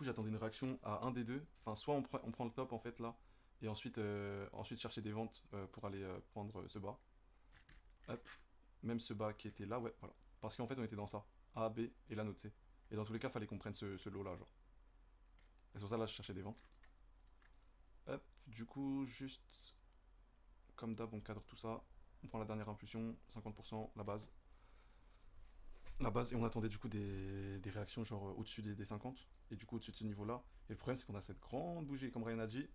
j'attendais une réaction à un des deux. Enfin, soit on prend le top en fait là, et ensuite chercher des ventes pour aller prendre ce bas. Hop, même ce bas qui était là, ouais, voilà. Parce qu'en fait, on était dans ça. A, B et là notre C. Et dans tous les cas, fallait qu'on prenne ce lot là, genre. Et c'est pour ça là, je cherchais des ventes. Hop, du coup, juste comme d'hab, on cadre tout ça. On prend la dernière impulsion, 50%, la base. La base, et on attendait du coup des réactions genre au-dessus des 50, et du coup au-dessus de ce niveau-là. Et le problème, c'est qu'on a cette grande bougie, comme Ryan a dit.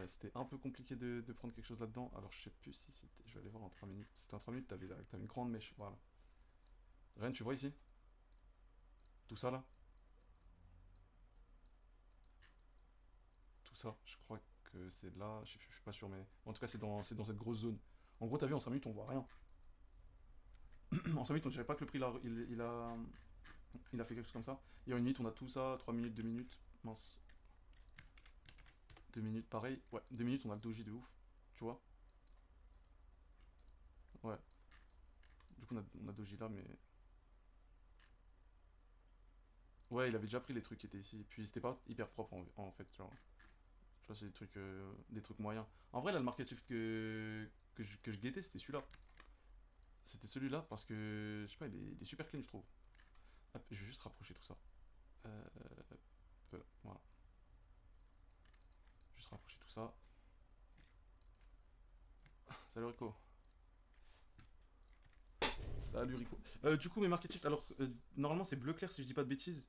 C'était un peu compliqué de prendre quelque chose là-dedans. Alors je sais plus si c'était. Je vais aller voir en 3 minutes. C'était en 3 minutes, t'avais une grande mèche, voilà. Ryan, tu vois ici? Tout ça là? Tout ça, je crois que c'est là, je suis pas sûr, mais en tout cas, c'est dans cette grosse zone. En gros, t'as vu, en 5 minutes, on voit rien. En 5 minutes, on dirait pas que le prix, il a fait quelque chose comme ça. Et en 1 minute, on a tout ça, 3 minutes, 2 minutes. Mince. 2 minutes, pareil. Ouais, 2 minutes, on a le doji de ouf. Tu vois? Ouais. Du coup, on a doji là, mais. Ouais, il avait déjà pris les trucs qui étaient ici. Puis c'était pas hyper propre en fait, genre. Tu vois, c'est des trucs moyens. En vrai, là, le market shift que je guettais, c'était celui-là. C'était celui-là parce que, je sais pas, il est super clean, je trouve. Hop, je vais juste rapprocher tout ça. Euh, voilà. Juste rapprocher tout ça. Salut Rico. Salut Rico. Du coup, mes market shift, alors, normalement, c'est bleu clair si je dis pas de bêtises.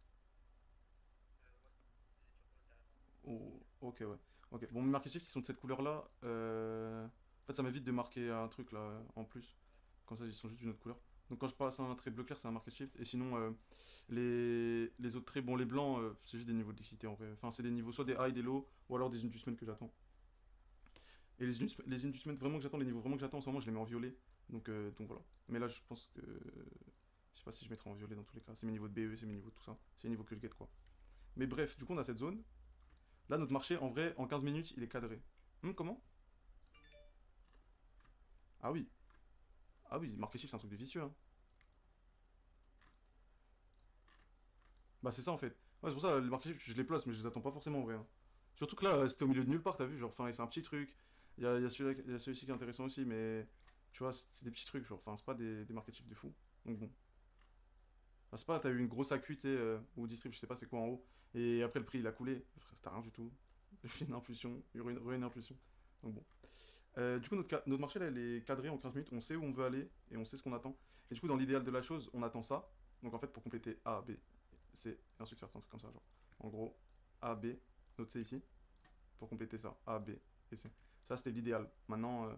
Oh, ok, ouais. Ok. Bon, mes market shift, ils sont de cette couleur-là. En fait, ça m'évite de marquer un truc là en plus. Comme ça, ils sont juste d'une autre couleur. Donc quand je passe à un trait bleu clair, c'est un market shift. Et sinon, les autres traits, bon, les blancs, c'est juste des niveaux de liquidité en vrai. Enfin, c'est des niveaux soit des high, des low, ou alors des inducements que j'attends. Et les inducements vraiment que j'attends, les niveaux vraiment que j'attends en ce moment, je les mets en violet. Donc voilà. Mais là, je pense que. Je sais pas si je mettrai en violet dans tous les cas. C'est mes niveaux de BE, c'est mes niveaux de tout ça. C'est les niveaux que je guette quoi. Mais bref, du coup, on a cette zone. Là, notre marché, en vrai, en 15 minutes, il est cadré. Comment? Ah oui. Ah oui, market shift, c'est un truc de vicieux, hein. Bah, c'est ça en fait. Ouais, c'est pour ça, les market shift, je les place, mais je les attends pas forcément en vrai, hein. Surtout que là, c'était au milieu de nulle part, t'as vu, genre, enfin, c'est un petit truc. Il y a celui-ci qui est intéressant aussi, mais tu vois, c'est des petits trucs, genre, enfin, c'est pas des market shift de fou. Donc bon. Enfin, c'est pas, t'as eu une grosse AQ, tu sais, ou distrib, je sais pas c'est quoi en haut, et après le prix il a coulé. Frère, t'as rien du tout. J'ai une impulsion, une impulsion. Donc bon. Du coup, notre marché là, il est cadré en 15 minutes, on sait où on veut aller, et on sait ce qu'on attend. Et du coup, dans l'idéal de la chose, on attend ça. Donc en fait, pour compléter A, B, C, et ensuite faire un truc comme ça, genre. En gros, A, B, notre C ici, pour compléter ça. A, B et C. Ça, c'était l'idéal. Maintenant,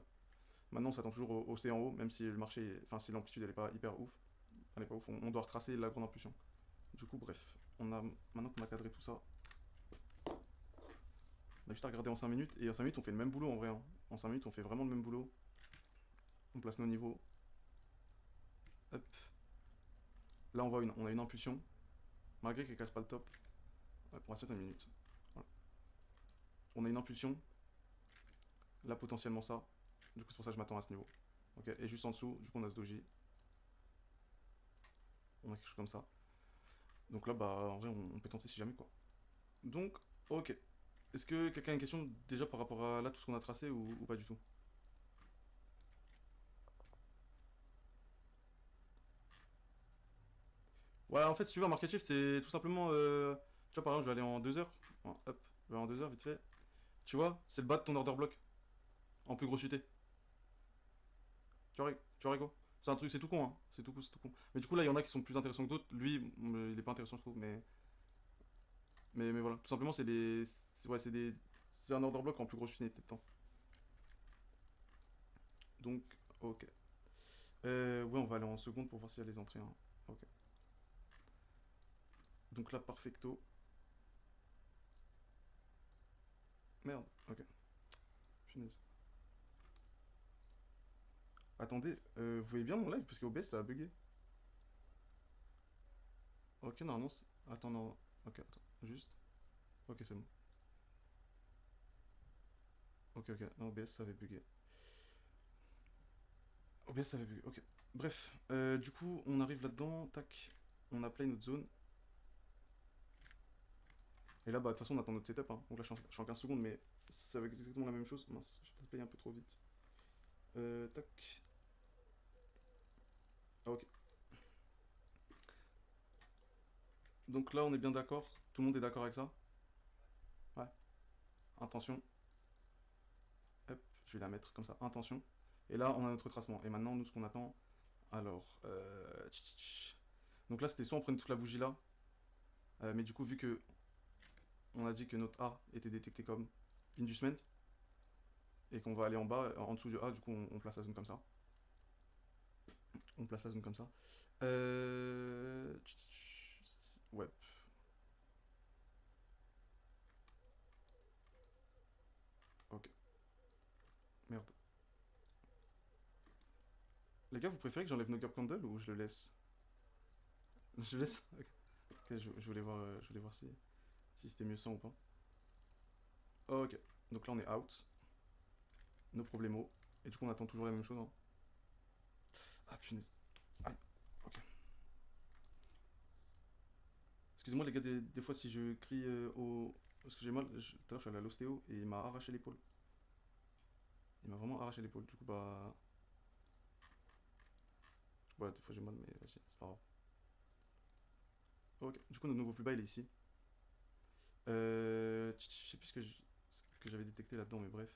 on s'attend toujours au C en haut, même si le marché, enfin, si l'amplitude elle est pas hyper ouf. Elle est pas ouf, on doit retracer la grande impulsion. Du coup, bref, maintenant qu'on a cadré tout ça, on a juste à regarder en 5 minutes, et en 5 minutes, on fait le même boulot en vrai, hein. En 5 minutes, on fait vraiment le même boulot. On place nos niveaux. Hop. Là, on a une impulsion, malgré qu'elle casse pas le top. Ouais, on va se mettre une minute. Voilà. On a une impulsion. Là, potentiellement ça. Du coup, c'est pour ça que je m'attends à ce niveau. Ok, et juste en dessous, du coup, on a ce doji. On a quelque chose comme ça. Donc là, bah, en vrai, on peut tenter si jamais, quoi. Donc, ok. Est-ce que quelqu'un a une question déjà par rapport à là, tout ce qu'on a tracé ou pas du tout? Ouais, en fait, si tu veux, un market shift, c'est tout simplement. Tu vois, par exemple, je vais aller en 2 heures. Bon, hop, je vais aller en 2 heures, vite fait. Tu vois, c'est le bas de ton order block en plus grosse UT. Tu vois, Rico? C'est un truc, c'est tout con, hein. C'est tout con. Mais du coup, là, il y en a qui sont plus intéressants que d'autres. Lui, il est pas intéressant, je trouve, mais voilà. Tout simplement, ouais, c'est un order block en plus grosse unité de temps. Donc, ok. Ouais, on va aller en seconde pour voir s'il y a les entrées, hein. Ok. Donc là, perfecto. Merde, ok. Punaise. Attendez, vous voyez bien mon live parce qu'OBS ça a bugué. Ok, normalement c'est. Attends, non. Ok, attends. Juste. Ok, c'est bon. Ok, ok. Non, OBS ça avait bugué. OBS ça avait bugué. Ok. Bref, du coup, on arrive là-dedans. Tac. On a play notre zone. Et là, bah, de toute façon, on attend notre setup. Hein. Donc là, je suis en 15 secondes, mais ça va être exactement la même chose. Mince, j'ai peut-être payé un peu trop vite. Tac. Ah, ok. Donc là, on est bien d'accord. Tout le monde est d'accord avec ça? Ouais. Intention. Hop, je vais la mettre comme ça. Intention. Et là, on a notre tracement. Et maintenant, nous, ce qu'on attend. Alors. Donc là, c'était soit on prenait toute la bougie là. Mais du coup, vu que on a dit que notre A était détecté comme inducement. Et qu'on va aller en bas, en dessous du A, du coup, on place la zone comme ça. On place la zone comme ça. Ouais. Ok. Merde. Les gars, vous préférez que j'enlève No Gap Candle ou je le laisse? Je le laisse. Ok, ok, je voulais voir si c'était mieux sans ou pas. Ok. Donc là, on est out. No problemo. Et du coup, on attend toujours la même chose. Hein. Ah, punaise. Aïe. Ok. Excusez-moi, les gars, des fois, si je crie au. Parce que j'ai mal. Tout à l'heure, je suis allé à l'ostéo et il m'a arraché l'épaule. Il m'a vraiment arraché l'épaule. Du coup, bah. Ouais, des fois j'ai mal, mais vas-y, c'est pas grave. Ok, du coup, notre nouveau plus bas, il est ici. Je sais plus ce que j'avais détecté là-dedans, mais bref.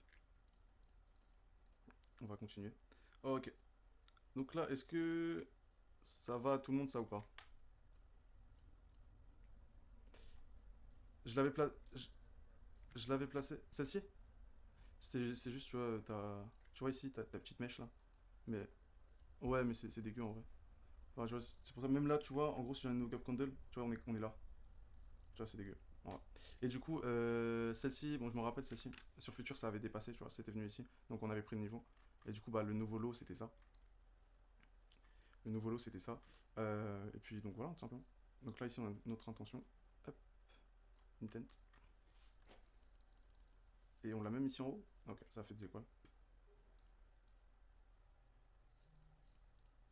On va continuer. Ok, donc là, est-ce que ça va à tout le monde, ça ou pas? Je l'avais pla... je l'avais placé. Celle-ci? C'est juste, tu vois, tu vois ici, t'as ta petite mèche là. Mais ouais, mais c'est dégueu en vrai. Enfin, tu vois, c'est pour ça, même là, tu vois, en gros, si j'ai un no gap candle, tu vois, on est là. Tu vois, c'est dégueu. Voilà. Et du coup, celle-ci, bon, je me rappelle celle-ci. Sur Future, ça avait dépassé, tu vois, c'était venu ici. Donc on avait pris le niveau. Et du coup, bah, le nouveau lot, c'était ça. Le nouveau lot, c'était ça. Et puis, donc voilà, tout simplement. Donc là, ici, on a notre intention. Hop, intent. Et on l'a même ici en haut. Ok, ça fait des étoiles.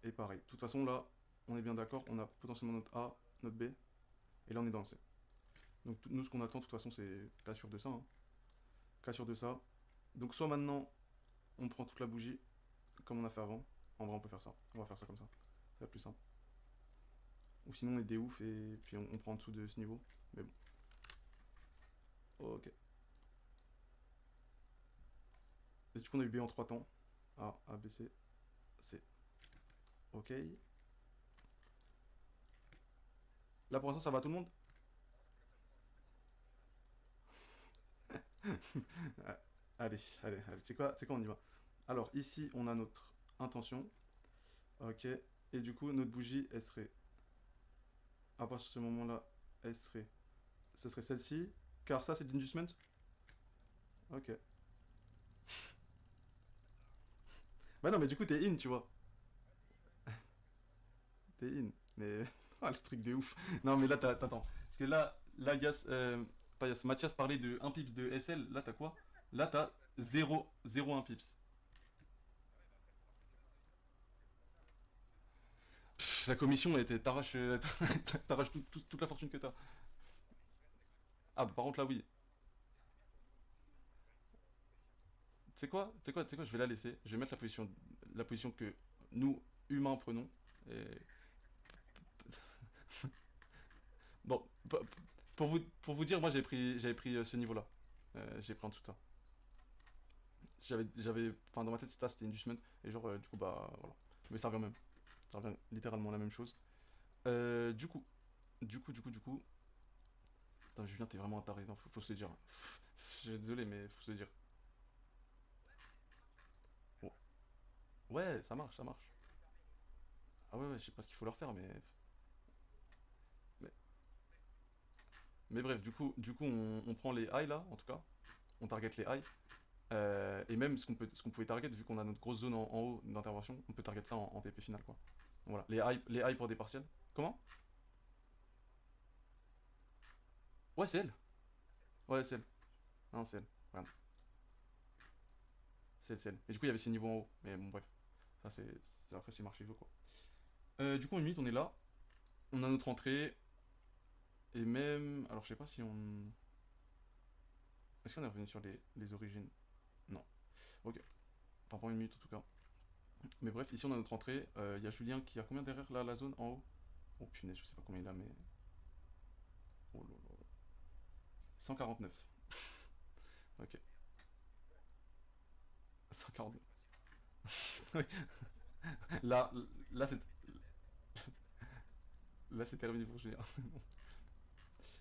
Et pareil. De toute façon, là, on est bien d'accord. On a potentiellement notre A, notre B. Et là, on est dans le C. Donc nous, ce qu'on attend, de toute façon, c'est K sur de ça. Hein. K sur de ça. Donc soit maintenant, on prend toute la bougie, comme on a fait avant. En vrai, on peut faire ça. On va faire ça comme ça. C'est plus simple. Ou sinon, on est des ouf et puis on prend en dessous de ce niveau. Mais bon. Ok. Et du coup, on a eu B en 3 temps. A, A, B, C, C. Ok. Là, pour l'instant, ça va à tout le monde? Allez, allez. C'est quoi, on y va. Alors, ici, on a notre intention. Ok. Et du coup, notre bougie, elle serait. À partir de ce moment-là, elle serait. Ce serait celle-ci. Car ça, c'est d'inducement. Ok. Bah non, mais du coup, t'es in, tu vois. T'es in. Mais. Ah, le truc de ouf. Non, mais là, t'attends. Parce que là, pas Yas, Mathias parlait de 1 pips de SL. Là, t'as quoi? Là, t'as 0, 1 pips. Pff, la commission, t'arraches t'arraches toute la fortune que t'as. Ah, bah, par contre, là, oui. Tu sais quoi, je vais la laisser. Je vais mettre la position que nous, humains, prenons. Et... Bon, pour vous dire, moi, j'avais pris ce niveau-là. J'ai pris en dessous de ça. Enfin, dans ma tête, c'était inducement. Et genre, du coup, bah, voilà. Mais ça revient même. Ça revient littéralement la même chose. Du coup, du coup. Putain, Julien, t'es vraiment un taré. Non, faut se le dire. Je suis désolé, mais faut se le dire. Bon. Ouais, ça marche, ça marche. Ah ouais, je sais pas ce qu'il faut leur faire, mais, mais bref, du coup on prend les high là, en tout cas. On target les high. Et même ce qu'on pouvait target, vu qu'on a notre grosse zone en haut d'intervention, on peut target ça en TP final, quoi. Voilà, les high pour des partiels. Comment? Ouais, c'est elle. Ouais, c'est elle. Non, c'est elle. Regarde, c'est elle. Et du coup, il y avait ces niveaux en haut. Mais bon, bref. Ça, après, c'est marché quoi. Du coup, en minute, on est là. On a notre entrée. Et même. Alors, je sais pas si on. Est-ce qu'on est revenu sur les origines? Non. Ok. Enfin, pas une minute en tout cas. Mais bref, ici on a notre entrée. Il y a Julien qui a combien derrière là, la zone en haut? Oh punaise, je sais pas combien il a, mais. Oh là là. 149. Ok. 149. Oui. Là, là c'est. Là c'est terminé pour Julien.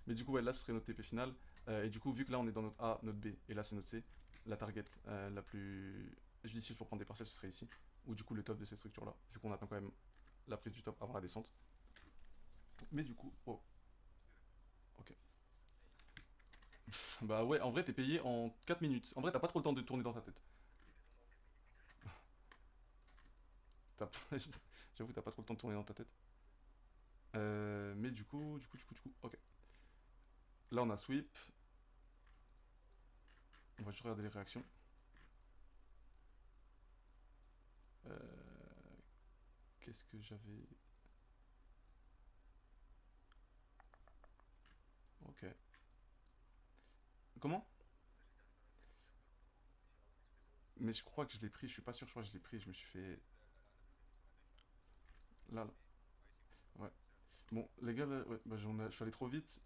Mais du coup, ouais, là ce serait notre TP final. Et du coup, vu que là on est dans notre A, notre B, et là c'est notre C, la target la plus judicieuse pour prendre des partiels ce serait ici. Ou du coup le top de cette structure là, vu qu'on attend quand même la prise du top avant la descente. Mais du coup, oh, ok. Bah ouais, en vrai t'es payé en 4 minutes. En vrai t'as pas trop le temps de tourner dans ta tête. T'as pas- J'avoue t'as pas trop le temps de tourner dans ta tête. Mais du coup, ok. Là on a sweep. On va juste regarder les réactions. Euh, Qu'est-ce que j'avais. Ok. Comment? Mais je crois que je l'ai pris, je suis pas sûr, je crois que je l'ai pris, je me suis fait. Là, là. Ouais. Bon, les gars, là, ouais, bah, je suis allé trop vite,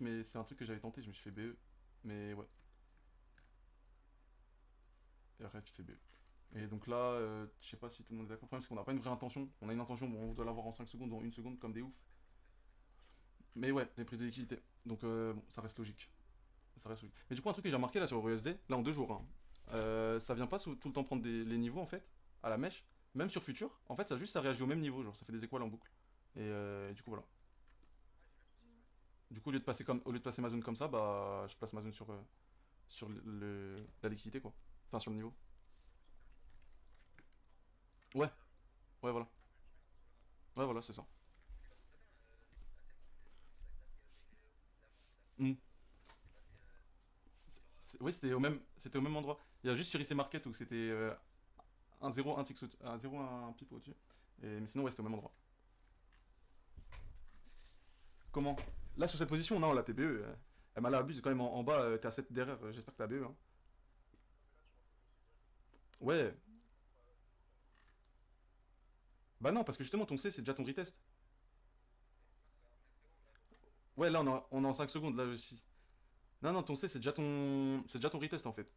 mais c'est un truc que j'avais tenté, je me suis fait BE. Mais ouais, et après tu te fais BE. Et donc là, je sais pas si tout le monde est d'accord. Le problème, c'est qu'on n'a pas une vraie intention. On a une intention, bon, on doit l'avoir en 5 secondes ou en 1 seconde, comme des oufs. Mais ouais, des prises de liquidité. Donc bon, ça reste logique. Ça reste logique. Mais du coup, un truc que j'ai remarqué là sur EuroUSD, là en 2 jours, hein, ça vient pas tout le temps prendre les niveaux en fait, à la mèche. Même sur Future, en fait, ça réagit au même niveau, genre ça fait des étoiles en boucle. Et du coup, voilà. Du coup, au lieu de placer ma zone comme ça, bah, je place ma zone sur la liquidité, quoi. Enfin, sur le niveau. Ouais, ouais, voilà. Ouais, voilà, c'est ça. Hmm. Oui, c'était au même endroit. Il y a juste sur IC Market où c'était un 0, un, un 0, un pip au-dessus. Mais sinon, ouais, c'était au même endroit. Comment? Là, sur cette position, non, la TBE, elle m'a l'air abuse quand même en bas, t'es à 7 derrière, j'espère que t'as BE, hein. Ouais, bah non, parce que justement, ton C, c'est déjà ton retest. Ouais, là, on est en 5 secondes, là aussi. Non, non, ton C, c'est déjà ton retest en fait.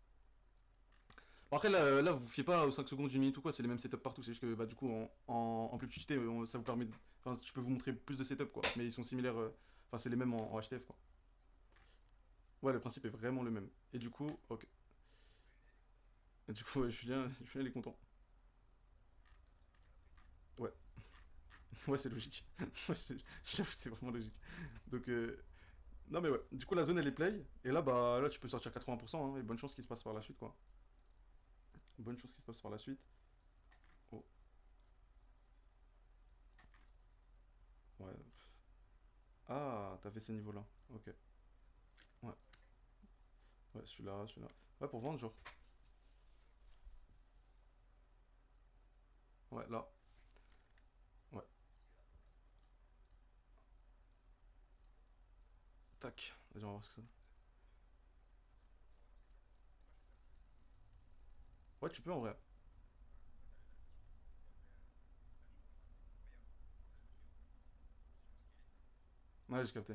Bon, après, là, vous fiez pas aux 5 secondes d'une minute ou quoi, c'est les mêmes setups partout. C'est juste que bah, du coup, en plus petite, ça vous permet. Enfin, je peux vous montrer plus de setups quoi, mais ils sont similaires. Enfin, c'est les mêmes en HTF quoi. Ouais, le principe est vraiment le même. Et du coup, ok. Et du coup, ouais, Julien, il est content. Ouais, ouais, c'est logique. Ouais, j'avoue, c'est vraiment logique. Donc, non, mais ouais. Du coup, la zone elle est play. Et là, bah, là, tu peux sortir 80%. Hein, et bonne chance qu'il se passe par la suite quoi. Bonne chance qu'il se passe par la suite. Oh, ouais. Ah, t'avais ces niveaux là. Ok. Ouais, ouais, celui-là. Ouais, pour vendre, genre. Ouais, là. Ouais. Tac. Vas-y, on va voir ce que ça. Ouais, tu peux en vrai. Ouais, j'ai capté.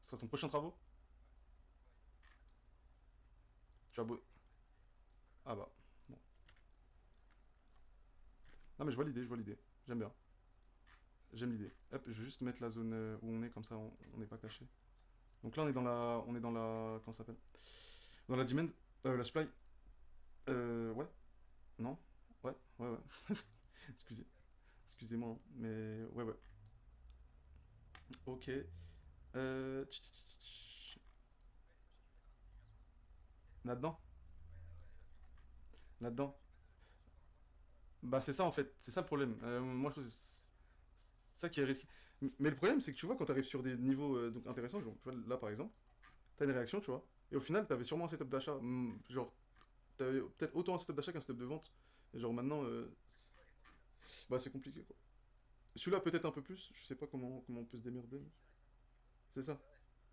Ce sera ton prochain travaux? Tu vas beau. Ah bah. Bon. Non, mais je vois l'idée, je vois l'idée. J'aime bien. J'aime l'idée. Hop, je vais juste mettre la zone où on est, comme ça on n'est pas caché. Donc là, on est dans la. On est dans la. Comment ça s'appelle? Dans la demand. La supply. Ouais. Non. Ouais, ouais, ouais. Excusez. Excusez-moi, hein, mais ouais, ouais. Ok. Là-dedans. Là-dedans. Bah c'est ça en fait, c'est ça le problème. Moi je trouve que c'est ça qui est risqué. Mais le problème c'est que tu vois quand t'arrives sur des niveaux donc intéressants, genre, tu vois là par exemple, t'as une réaction tu vois, et au final t'avais sûrement un setup d'achat, genre t'avais peut-être autant un setup d'achat qu'un setup de vente, et genre maintenant bah c'est compliqué quoi. Celui-là peut-être un peu plus, je sais pas comment on peut se démerder. C'est ça.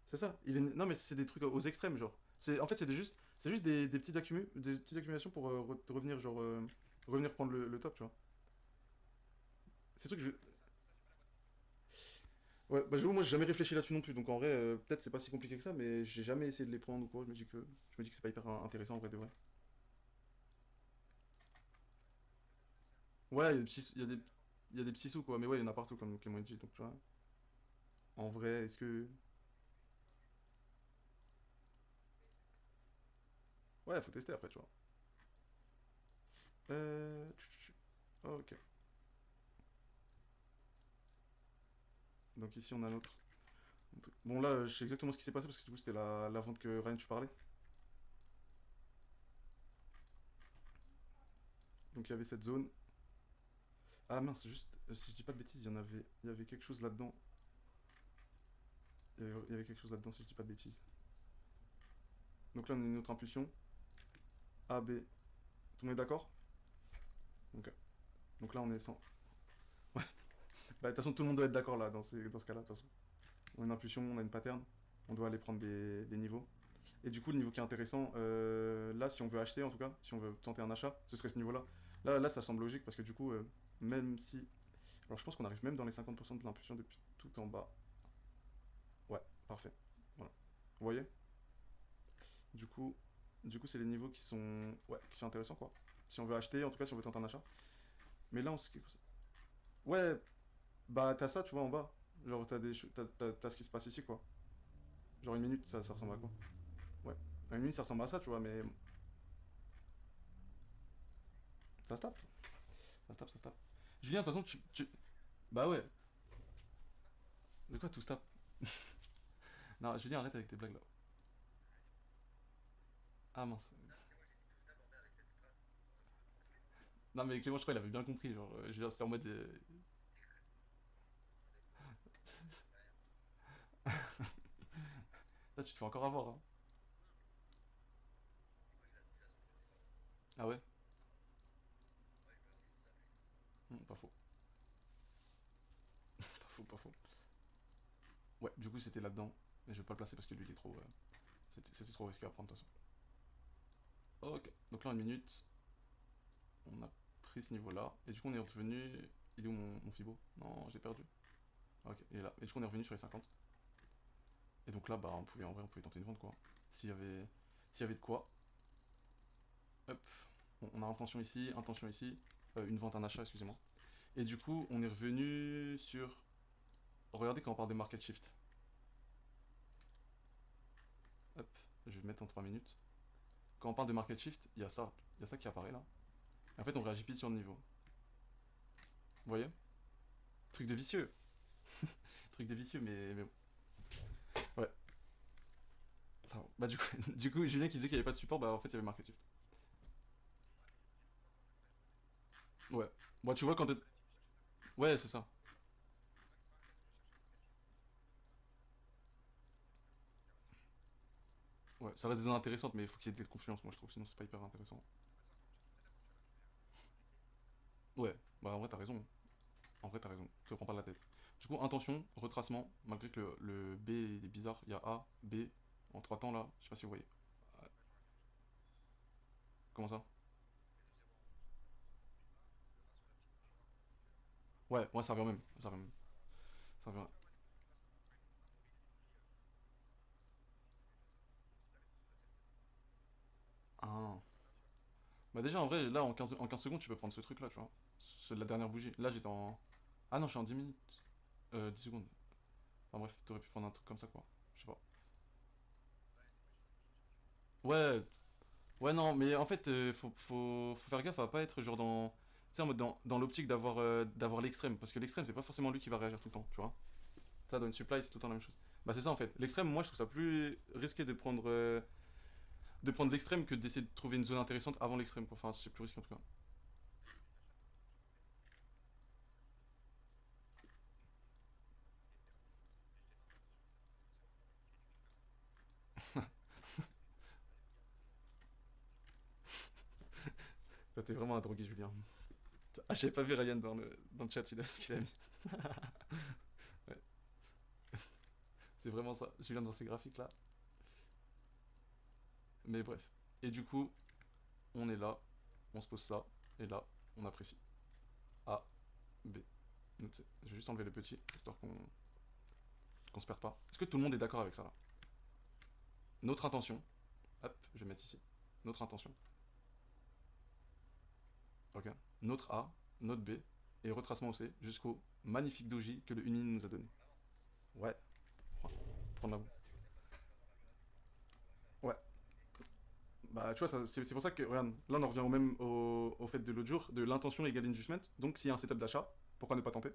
C'est ça. Non mais c'est des trucs aux extrêmes genre. En fait c'est juste des petites des petites accumulations pour revenir genre revenir prendre le top, tu vois. C'est trucs que je. Ouais, bah j'avoue, moi j'ai jamais réfléchi là-dessus non plus, donc en vrai peut-être c'est pas si compliqué que ça, mais j'ai jamais essayé de les prendre ou quoi, je me dis que c'est pas hyper intéressant en vrai de vrai. Ouais, il y a des petits sous quoi, mais ouais, il y en a partout comme Clément dit, donc tu vois. En vrai, est-ce que. Ouais, faut tester après, tu vois. Ok. Donc ici on a notre. Bon là, je sais exactement ce qui s'est passé parce que du coup c'était la vente que Ryan tu parlais. Donc il y avait cette zone. Ah mince, juste, si je dis pas de bêtises, il y avait quelque chose là-dedans. Il y avait quelque chose là-dedans si je dis pas de bêtises. Donc là on a une autre impulsion. A, B. Tout le monde est d'accord? Ok. Donc là on est sans. Ouais. Bah de toute façon tout le monde doit être d'accord là dans ce cas-là de toute façon. On a une impulsion, on a une pattern. On doit aller prendre des niveaux. Et du coup, le niveau qui est intéressant, là, si on veut acheter en tout cas, si on veut tenter un achat, ce serait ce niveau-là. Là, ça semble logique parce que du coup, même si. Alors, je pense qu'on arrive même dans les 50% de l'impulsion depuis tout en bas. Ouais, parfait. Voilà. Vous voyez? Du coup, c'est les niveaux qui sont intéressants quoi. Si on veut acheter, en tout cas, si on veut tenter un achat. Mais là, ouais, bah, t'as ça, tu vois, en bas. Genre, t'as ce qui se passe ici quoi. Genre, une minute, ça ressemble à quoi? Ouais. Une minute, ça ressemble à ça, tu vois, mais ça se tape. Ça se tape, ça se tape. Julien, de toute façon, Bah ouais. De quoi tout se tape? Non, Julien, arrête avec tes blagues là. Ah mince. Non, mais Clément, je crois qu'il avait bien compris. Genre, Julien, c'était en mode. Là, tu te fais encore avoir. Hein. Ah ouais? Pas faux. Pas faux, pas faux. Ouais, du coup, c'était là-dedans. Mais je vais pas le placer parce que lui, il est trop. C'était trop risqué à prendre de toute façon. Ok. Donc là, une minute, on a pris ce niveau-là. Et du coup, on est revenu. Il est où mon Fibo? Non, j'ai perdu. Ah, ok, il est là. Et du coup, on est revenu sur les 50. Et donc là, bah, en vrai, on pouvait tenter une vente quoi. S'il y avait de quoi. Hop. Bon, on a intention ici. Une vente, un achat, excusez-moi. Et du coup, on est revenu sur. Regardez quand on parle de market shift. Hop, je vais mettre en 3 minutes. Quand on parle de market shift, il y a ça. Il y a ça qui apparaît là. Et en fait, on réagit pile sur le niveau. Vous voyez? Truc de vicieux. Truc de vicieux, mais bon. Ouais, ça va. Bah, du coup, du coup, Julien qui disait qu'il n'y avait pas de support, bah en fait, il y avait market shift. Ouais. Bon, tu vois quand t'es. Ouais, c'est ça. Ouais, ça reste des zones intéressantes, mais il faut qu'il y ait des confluences, moi je trouve, sinon c'est pas hyper intéressant. Ouais, bah en vrai, t'as raison. En vrai, t'as raison. Tu te prends pas la tête. Du coup, intention, retracement, malgré que le B est bizarre, il y a A, B, en trois temps là, je sais pas si vous voyez. Comment ça? Ouais, ouais, ça revient même. Ça revient même. Ça revient. Ah. Bah déjà, en vrai, là, en 15 secondes, tu peux prendre ce truc là, tu vois. La dernière bougie. Là, j'étais en. Ah non, je suis en 10 minutes. 10 secondes. Enfin bref, t'aurais pu prendre un truc comme ça, quoi. Je sais pas. Ouais, ouais, non, mais en fait, faut faire gaffe à pas être genre dans. Tu sais, en mode dans l'optique d'avoir l'extrême. Parce que l'extrême, c'est pas forcément lui qui va réagir tout le temps, tu vois. Ça, dans une supply, c'est tout le temps la même chose. Bah, c'est ça en fait. L'extrême, moi, je trouve ça plus risqué de prendre l'extrême que d'essayer de trouver une zone intéressante avant l'extrême, quoi. Enfin, c'est plus risqué en tout cas. Là, t'es vraiment un drogué, Julien. Ah, j'avais pas vu Ryan dans le chat, il a ce qu'il a mis. Ouais, c'est vraiment ça. Je viens dans ces graphiques là. Mais bref. Et du coup, on est là, on se pose ça, et là, on apprécie. A, B. Donc, je vais juste enlever les petits, histoire qu'on se perde pas. Est-ce que tout le monde est d'accord avec ça là? Notre intention, hop, je vais mettre ici. Notre intention, ok. Notre A, notre B, et retracement au C, jusqu'au magnifique doji que le Unmin nous a donné. Ouais, prendre la boue. Ouais, bah tu vois, c'est pour ça que, regarde, là on en revient au même au fait de l'autre jour, de l'intention égale inducement. Donc s'il y a un setup d'achat, pourquoi ne pas tenter?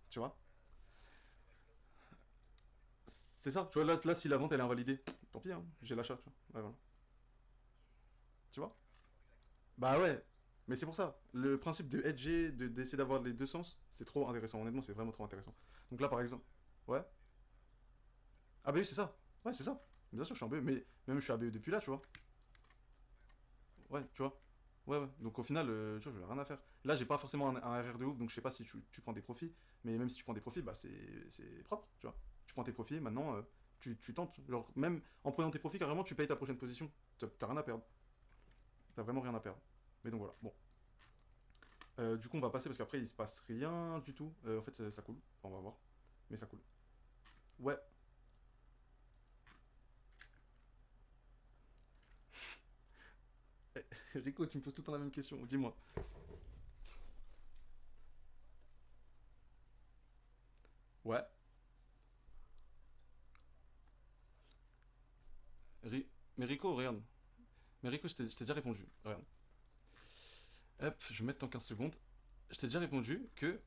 Tu vois? C'est ça, tu vois, là si la vente elle est invalidée, tant pis, hein, j'ai l'achat, tu vois. Ouais, voilà. Tu vois? Bah ouais, mais c'est pour ça. Le principe de hedger, d'essayer d'avoir les deux sens, c'est trop intéressant. Honnêtement, c'est vraiment trop intéressant. Donc là, par exemple, ouais. Ah bah oui, c'est ça. Ouais, c'est ça. Bien sûr, je suis en BE, mais même je suis à BE depuis là, tu vois. Ouais, tu vois. Ouais, ouais. Donc au final, tu vois, je n'ai rien à faire. Là, j'ai pas forcément un RR de ouf, donc je sais pas si tu prends des profits. Mais même si tu prends des profits, bah c'est propre, tu vois. Tu prends tes profits, maintenant, tu tentes. Genre, même en prenant tes profits, carrément, tu payes ta prochaine position. T'as rien à perdre. T'as vraiment rien à perdre. Mais donc voilà. Bon. Du coup, on va passer parce qu'après, il se passe rien du tout. En fait, ça coule. Enfin, on va voir. Mais ça coule. Ouais. Rico, tu me poses tout le temps la même question. Dis-moi. Ouais. Mais Rico, regarde. Mais Rico, je t'ai déjà répondu. Regarde. Hop, je vais mettre en 15 secondes. Je t'ai déjà répondu que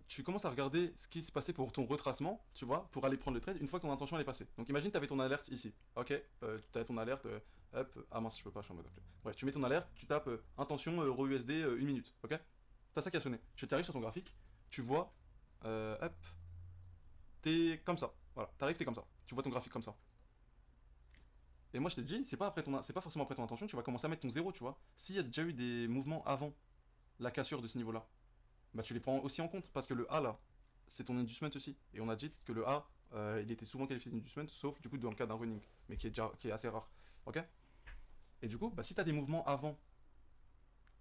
tu commences à regarder ce qui s'est passé pour ton retracement, tu vois, pour aller prendre le trade une fois que ton intention elle est passée. Donc imagine tu avais ton alerte ici. Ok, tu avais ton alerte, hop, ah mince, je peux pas, je suis en mode appel. Bref, tu mets ton alerte, tu tapes intention euro USD 1 minute, ok. T'as ça qui a sonné. Tu t'arrives sur ton graphique, tu vois, hop, t'es comme ça. Voilà, t'arrives, t'es comme ça. Tu vois ton graphique comme ça. Et moi je t'ai dit, c'est pas forcément après ton intention, tu vas commencer à mettre ton zéro, tu vois. S'il y a déjà eu des mouvements avant la cassure de ce niveau-là, bah tu les prends aussi en compte parce que le A là, c'est ton inducement aussi. Et on a dit que le A, il était souvent qualifié d'inducement, sauf du coup dans le cas d'un running, mais qui est assez rare. Ok. Et du coup, bah, si t'as des mouvements avant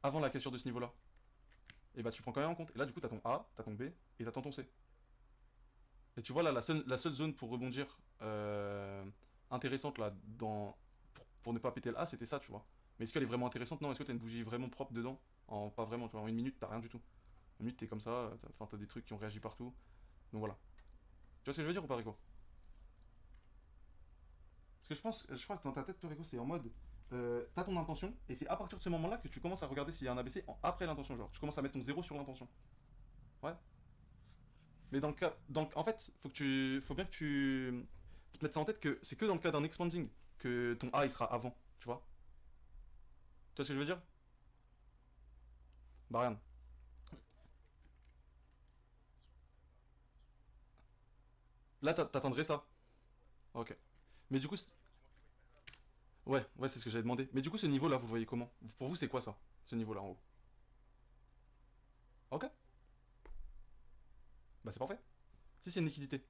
la cassure de ce niveau-là, et bah tu prends quand même en compte. Et là du coup t'as ton A, t'as ton B et t'as ton C. Et tu vois là la seule zone pour rebondir intéressante là pour ne pas péter le A, c'était ça, tu vois. Mais est-ce qu'elle est vraiment intéressante? Non. Est-ce que t'as une bougie vraiment propre dedans? Pas vraiment, tu vois. En 1 minute, t'as rien du tout. 1 minute, t'es comme ça. T'as des trucs qui ont réagi partout. Donc voilà. Tu vois ce que je veux dire ou pas, Rico? Parce que je crois que dans ta tête, toi, Rico, c'est en mode. T'as ton intention, et c'est à partir de ce moment-là que tu commences à regarder s'il y a un ABC après l'intention. Genre, tu commences à mettre ton zéro sur l'intention. Ouais. Mais dans le cas. En fait, faut bien que tu te mettes ça en tête que c'est que dans le cas d'un expanding que ton A il sera avant. Tu vois? Tu vois ce que je veux dire? Bah, rien. Là, t'attendrais ça. Ok. Mais du coup, ouais, ouais, c'est ce que j'avais demandé. Mais du coup, ce niveau-là, vous le voyez comment? Pour vous, c'est quoi ça? Ce niveau-là en haut? Ok. Bah, c'est parfait. Si c'est une liquidité,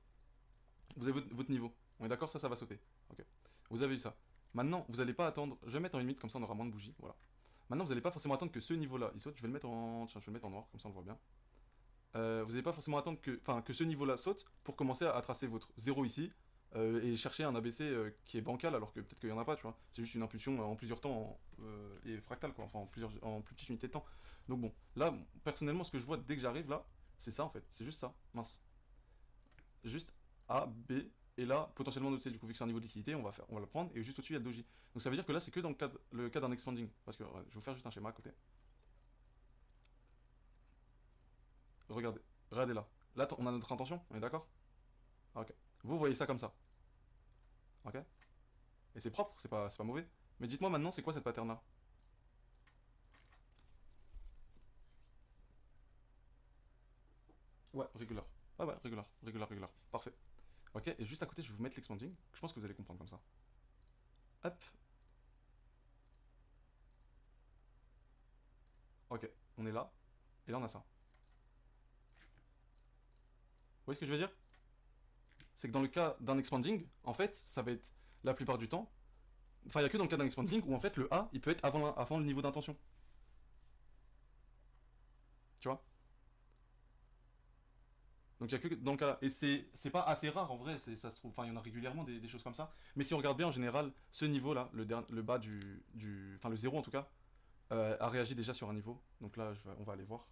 vous avez votre niveau. On est d'accord, ça va sauter. Ok. Vous avez eu ça. Maintenant, vous n'allez pas attendre. Je vais mettre en limite, comme ça on aura moins de bougies. Voilà. Maintenant, vous n'allez pas forcément attendre que ce niveau-là il saute. Je vais le mettre en. Tiens, je vais le mettre en noir, comme ça on le voit bien. Vous n'allez pas forcément attendre que ce niveau-là saute pour commencer à tracer votre zéro ici et chercher un ABC qui est bancal alors que peut-être qu'il n'y en a pas, tu vois. C'est juste une impulsion en plusieurs temps et fractale, quoi. Enfin, en plus petites unités de temps. Donc bon, là, personnellement, ce que je vois dès que j'arrive là, c'est ça en fait. C'est juste ça. Mince. Juste A, B, et là, potentiellement notre C. Du coup, vu que c'est un niveau de liquidité, on va le prendre, et juste au-dessus, il y a le doji. Donc ça veut dire que là, c'est que dans le cas d'un expanding. Parce que je vais vous faire juste un schéma à côté. Regardez, regardez là. Là, on a notre intention, on est d'accord? Ok. Vous voyez ça comme ça. Ok. Et c'est propre, c'est pas mauvais. Mais dites-moi maintenant, c'est quoi cette pattern là? Ouais, régular. Ah ouais, régular, régular, régular. Parfait. Ok, et juste à côté, je vais vous mettre l'expanding. Je pense que vous allez comprendre comme ça. Hop. Ok, on est là. Et là, on a ça. voyez ce que je veux dire? C'est que dans le cas d'un expanding, en fait, ça va être la plupart du temps. Enfin, il n'y a que dans le cas d'un expanding où en fait le A il peut être avant le niveau d'intention. Tu vois? Donc il y a que dans le cas. Et c'est pas assez rare en vrai, ça se trouve. Enfin, il y en a régulièrement des choses comme ça. Mais si on regarde bien en général, ce niveau là, le bas enfin le zéro en tout cas, a réagi déjà sur un niveau. Donc là, on va aller voir.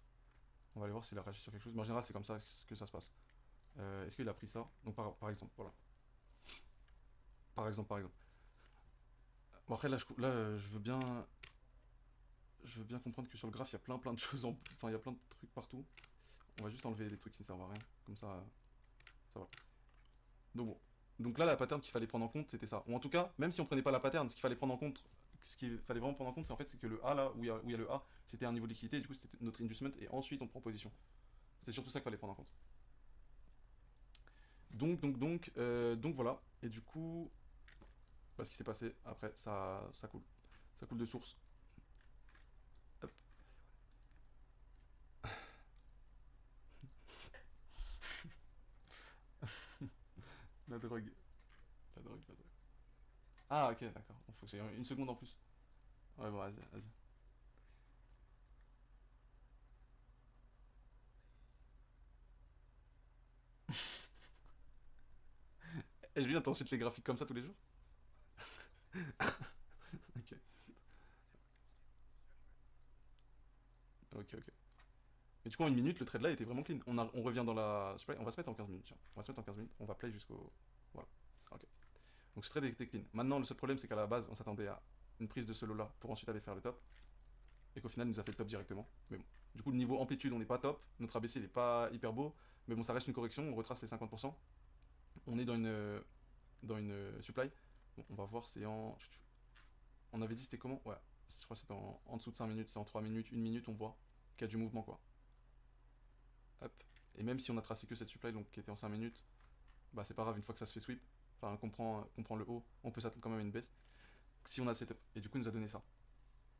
On va aller voir s'il a réagi sur quelque chose. Mais en général, c'est comme ça que ça se passe. Est-ce qu'il a pris ça? Donc par exemple, voilà. Par exemple. Bon après là, je veux bien comprendre que sur le graphe, il y a plein de choses enfin, il y a plein de trucs partout. On va juste enlever les trucs qui ne servent à rien. Comme ça va. Donc bon. Donc là, la pattern qu'il fallait prendre en compte, c'était ça. Ou en tout cas, même si on prenait pas la pattern, ce qu'il fallait vraiment prendre en compte, c'est en fait c'est que le A là, où il y a le A, c'était un niveau de liquidité, et du coup c'était notre inducement, et ensuite on prend position. C'est surtout ça qu'il fallait prendre en compte. Donc voilà. Et du coup, ce qui s'est passé après, ça coule. Ça coule de source. Hop. La drogue. La drogue. Ah ok, d'accord. Il faut que j'ai une seconde en plus. Ouais, bon, vas-y. Et Julien, t'ensuite les graphiques comme ça tous les jours? Ok, ok. Mais du coup, en une minute, le trade là était vraiment clean. On revient dans la. On va se mettre en 15 minutes. Tiens. On va se mettre en 15 minutes. On va play jusqu'au. Voilà. Ok. Donc ce trade était clean. Maintenant, le seul problème, c'est qu'à la base, on s'attendait à une prise de ce lot là pour ensuite aller faire le top. Et qu'au final, il nous a fait le top directement. Mais bon. Du coup, le niveau amplitude, on n'est pas top. Notre ABC, il est pas hyper beau. Mais bon, ça reste une correction. On retrace les 50%. On est dans une supply. Bon, on va voir, c'est en. On avait dit c'était comment? Ouais. Je crois que c'était en dessous de 5 minutes. C'est en 3 minutes, 1 minute, on voit qu'il y a du mouvement quoi. Hop. Et même si on a tracé que cette supply donc, qui était en 5 minutes, bah c'est pas grave, une fois que ça se fait sweep, enfin qu'on prend le haut, on peut s'attendre quand même à une baisse. Si on a le setup. Et du coup, il nous a donné ça.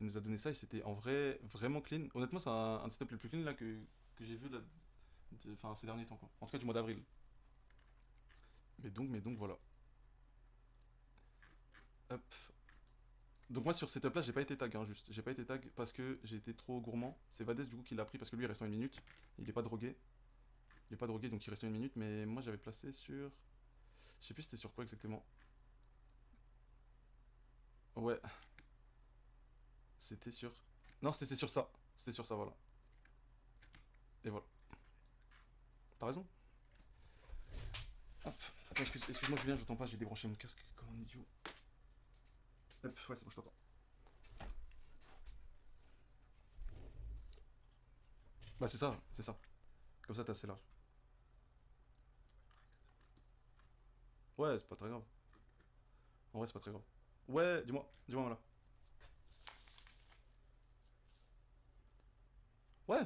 Il nous a donné ça et c'était en vrai vraiment clean. Honnêtement, c'est un des setups les plus clean là que j'ai vu là, enfin, ces derniers temps quoi. En tout cas, du mois d'avril. Mais donc voilà. Hop. Donc moi sur cette setup là, j'ai pas été tag, hein, juste. J'ai pas été tag parce que j'ai été trop gourmand. C'est Vades du coup qui l'a pris parce que lui il reste en 1 minute. Il est pas drogué. Il est pas drogué donc il reste en 1 minute. Mais moi j'avais placé sur. Je sais plus c'était sur quoi exactement. Ouais, c'était sur. Non, c'était sur ça. C'était sur ça, voilà. Et voilà. T'as raison. Hop. Attends, excuse-moi, Julien, j'entends pas, j'ai débranché mon casque comme un idiot. Hop, ouais, c'est bon, je t'entends. Bah, c'est ça, c'est ça. Comme ça, t'es assez large. Ouais, c'est pas très grave. En vrai, c'est pas très grave. Ouais, dis-moi, voilà. Ouais,